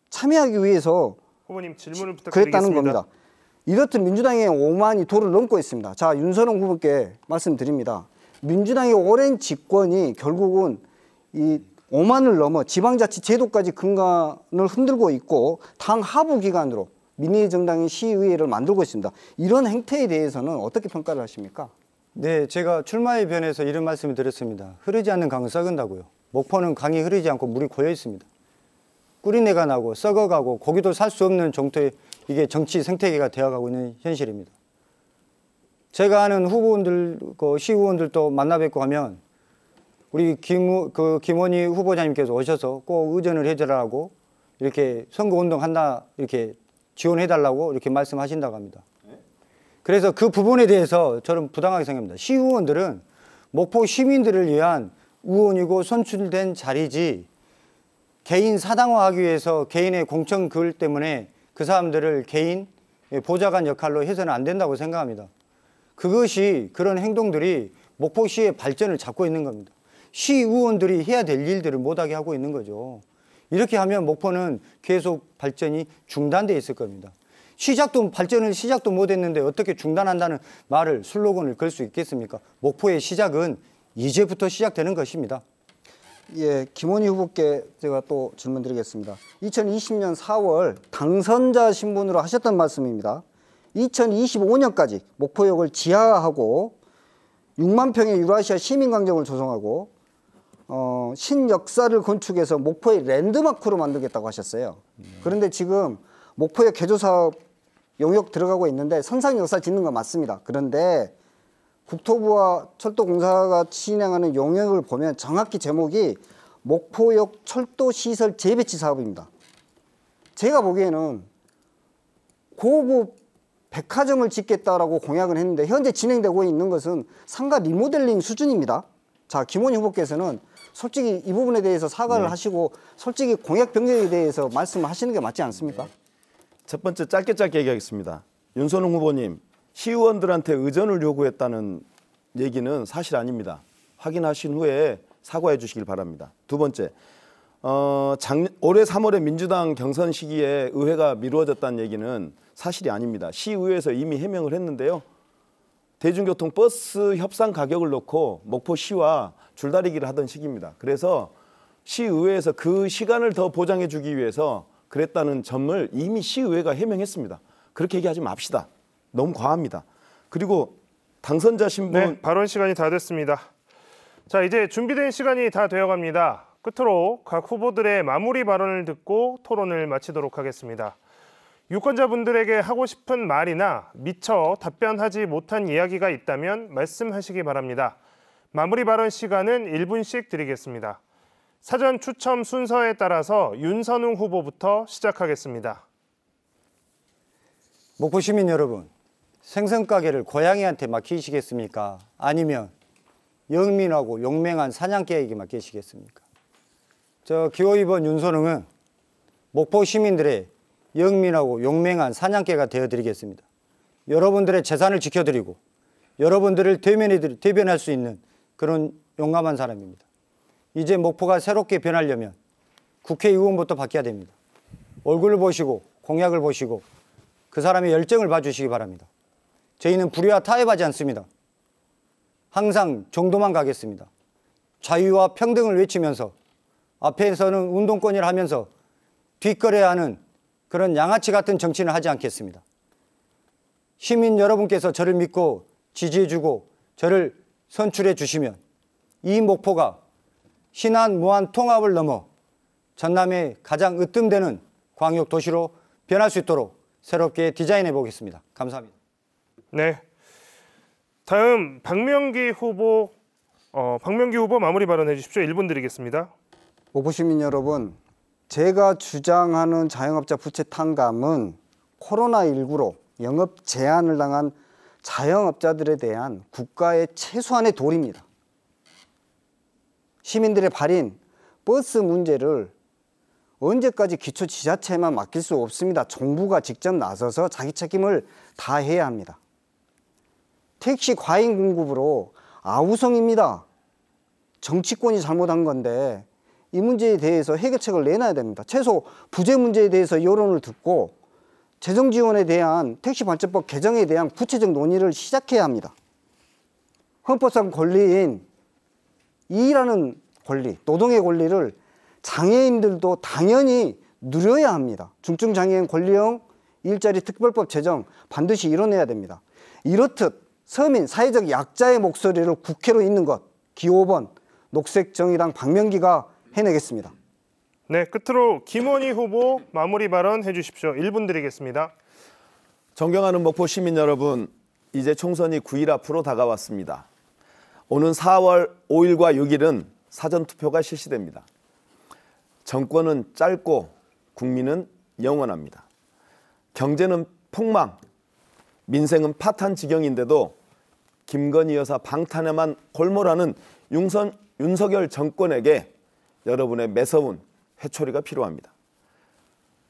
참여하기 위해서 후보님 질문을 부탁드리겠습니다. 그랬다는 겁니다. 이렇듯 민주당의 오만이 도를 넘고 있습니다. 자, 윤선홍 후보께 말씀드립니다. 민주당의 오랜 집권이 결국은 이 오만을 넘어 지방자치 제도까지 근간을 흔들고 있고 당 하부 기관으로 민의의 정당인 시의회를 만들고 있습니다. 이런 행태에 대해서는 어떻게 평가를 하십니까? 네, 제가 출마의 변에서 이런 말씀을 드렸습니다. 흐르지 않는 강은 썩은다고요. 목포는 강이 흐르지 않고 물이 고여 있습니다. 꿀이내가 나고 썩어가고 고기도 살 수 없는 정도의 이게 정치 생태계가 되어가고 있는 현실입니다. 제가 아는 후보원들, 시의원들도 만나 뵙고 하면 우리 김원희 후보자님께서 오셔서 꼭 의전을 해달라고 이렇게 선거운동 한다 이렇게 지원해달라고 이렇게 말씀하신다고 합니다. 그래서 그 부분에 대해서 저는 부당하게 생각합니다. 시의원들은 목포 시민들을 위한 의원이고 선출된 자리지 개인 사당화하기 위해서 개인의 공천 글 때문에 그 사람들을 개인 보좌관 역할로 해서는 안 된다고 생각합니다. 그것이 그런 행동들이 목포시의 발전을 잡고 있는 겁니다. 시의원들이 해야 될 일들을 못하게 하고 있는 거죠. 이렇게 하면 목포는 계속 발전이 중단돼 있을 겁니다. 발전을 시작도 못했는데 어떻게 중단한다는 말을 슬로건을 걸 수 있겠습니까? 목포의 시작은 이제부터 시작되는 것입니다. 예, 김원희 후보께 제가 또 질문 드리겠습니다. 2020년 4월 당선자 신분으로 하셨던 말씀입니다. 2025년까지 목포역을 지하화하고 6만 평의 유라시아 시민광장을 조성하고 신역사를 건축해서 목포의 랜드마크로 만들겠다고 하셨어요. 그런데 지금 목포역 개조 사업 용역 들어가고 있는데 선상역사 짓는 건 맞습니다. 그런데 국토부와 철도공사가 진행하는 용역을 보면 정확히 제목이 목포역 철도시설 재배치 사업입니다. 제가 보기에는 고급 백화점을 짓겠다라고 공약을 했는데 현재 진행되고 있는 것은 상가 리모델링 수준입니다. 자, 김원희 후보께서는 솔직히 이 부분에 대해서 사과를 하시고 솔직히 공약 변경에 대해서 말씀을 하시는 게 맞지 않습니까? 첫 번째 짧게 얘기하겠습니다. 윤선홍 후보님, 시의원들한테 의전을 요구했다는 얘기는 사실 아닙니다. 확인하신 후에 사과해 주시길 바랍니다. 두 번째, 올해 3월에 민주당 경선 시기에 의회가 미루어졌다는 얘기는 사실이 아닙니다. 시의회에서 이미 해명을 했는데요. 대중교통 버스 협상 가격을 놓고 목포시와 줄다리기를 하던 시기입니다. 그래서 시의회에서 그 시간을 더 보장해 주기 위해서 그랬다는 점을 이미 시의회가 해명했습니다. 그렇게 얘기하지 맙시다. 너무 과합니다. 그리고 당선자 신분... 네, 발언 시간이 다 됐습니다. 자, 이제 준비된 시간이 다 되어갑니다. 끝으로 각 후보들의 마무리 발언을 듣고 토론을 마치도록 하겠습니다. 유권자분들에게 하고 싶은 말이나 미처 답변하지 못한 이야기가 있다면 말씀하시기 바랍니다. 마무리 발언 시간은 1분씩 드리겠습니다. 사전 추첨 순서에 따라서 윤선웅 후보부터 시작하겠습니다. 목포 시민 여러분, 생선가게를 고양이한테 맡기시겠습니까? 아니면 영민하고 용맹한 사냥개에게 맡기시겠습니까? 기호 2번 윤선웅은 목포 시민들의 영민하고 용맹한 사냥개가 되어드리겠습니다. 여러분들의 재산을 지켜드리고 여러분들을 대변할 수 있는 그런 용감한 사람입니다. 이제 목포가 새롭게 변하려면 국회의원부터 바뀌어야 됩니다. 얼굴을 보시고 공약을 보시고 그 사람의 열정을 봐주시기 바랍니다. 저희는 불의와 타협하지 않습니다. 항상 정도만 가겠습니다. 자유와 평등을 외치면서 앞에서는 운동권이라 하면서 뒷거래하는 그런 양아치 같은 정치는 하지 않겠습니다. 시민 여러분께서 저를 믿고 지지해주고 저를 선출해 주시면 이 목포가 신안 무한 통합을 넘어 전남의 가장 으뜸되는 광역 도시로 변할 수 있도록 새롭게 디자인해 보겠습니다. 감사합니다. 네, 다음 박명기 후보 마무리 발언해 주십시오. 1분 드리겠습니다. 목포 시민 여러분, 제가 주장하는 자영업자 부채 탕감은 코로나19로 영업 제한을 당한 자영업자들에 대한 국가의 최소한의 도리입니다. 시민들의 발인 버스 문제를 언제까지 기초지자체에만 맡길 수 없습니다. 정부가 직접 나서서 자기 책임을 다해야 합니다. 택시 과잉 공급으로 아우성입니다. 정치권이 잘못한 건데 이 문제에 대해서 해결책을 내놔야 됩니다. 최소 부재 문제에 대해서 여론을 듣고 재정 지원에 대한 택시발전법 개정에 대한 구체적 논의를 시작해야 합니다. 헌법상 권리인 일하는 권리, 노동의 권리를 장애인들도 당연히 누려야 합니다. 중증장애인 권리형 일자리 특별법 제정 반드시 이뤄내야 됩니다. 이렇듯 서민, 사회적 약자의 목소리를 국회로 잇는 것, 기호 5번 녹색정의당 박명기가 해내겠습니다. 네, 끝으로 김원희 후보 마무리 발언 해주십시오. 1분 드리겠습니다. 존경하는 목포 시민 여러분, 이제 총선이 9일 앞으로 다가왔습니다. 오는 4월 5일과 6일은 사전투표가 실시됩니다. 정권은 짧고 국민은 영원합니다. 경제는 폭망, 민생은 파탄 지경인데도 김건희 여사 방탄에만 골몰하는 윤석열 정권에게 여러분의 매서운 회초리가 필요합니다.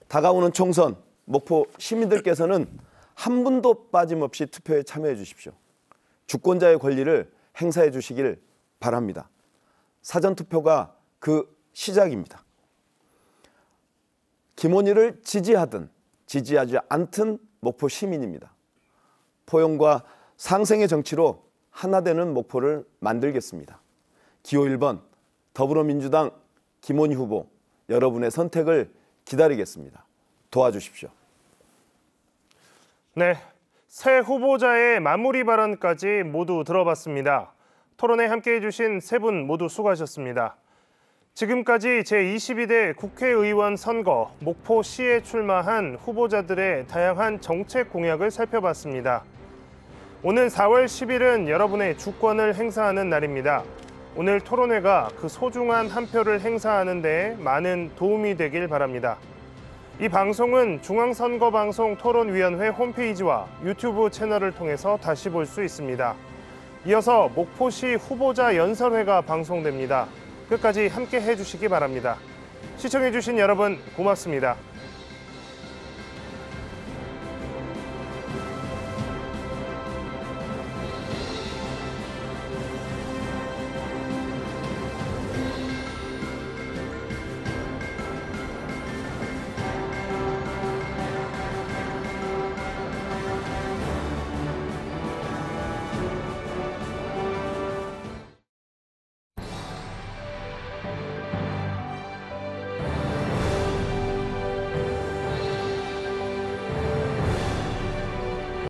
다가오는 총선, 목포 시민들께서는 한 분도 빠짐없이 투표에 참여해 주십시오. 주권자의 권리를 행사해 주시길 바랍니다. 사전투표가 그 시작입니다. 김원희를 지지하든 지지하지 않든 목포 시민입니다. 포용과 상생의 정치로 하나 되는 목포를 만들겠습니다. 기호 1번 더불어민주당 김원희 후보, 여러분의 선택을 기다리겠습니다. 도와주십시오. 네, 새 후보자의 마무리 발언까지 모두 들어봤습니다. 토론에 함께해 주신 세 분 모두 수고하셨습니다. 지금까지 제22대 국회의원 선거 목포시에 출마한 후보자들의 다양한 정책 공약을 살펴봤습니다. 오는 4월 10일은 여러분의 주권을 행사하는 날입니다. 오늘 토론회가 그 소중한 한 표를 행사하는 데 많은 도움이 되길 바랍니다. 이 방송은 중앙선거방송 토론위원회 홈페이지와 유튜브 채널을 통해서 다시 볼 수 있습니다. 이어서 목포시 후보자 연설회가 방송됩니다. 끝까지 함께 해주시기 바랍니다. 시청해주신 여러분 고맙습니다.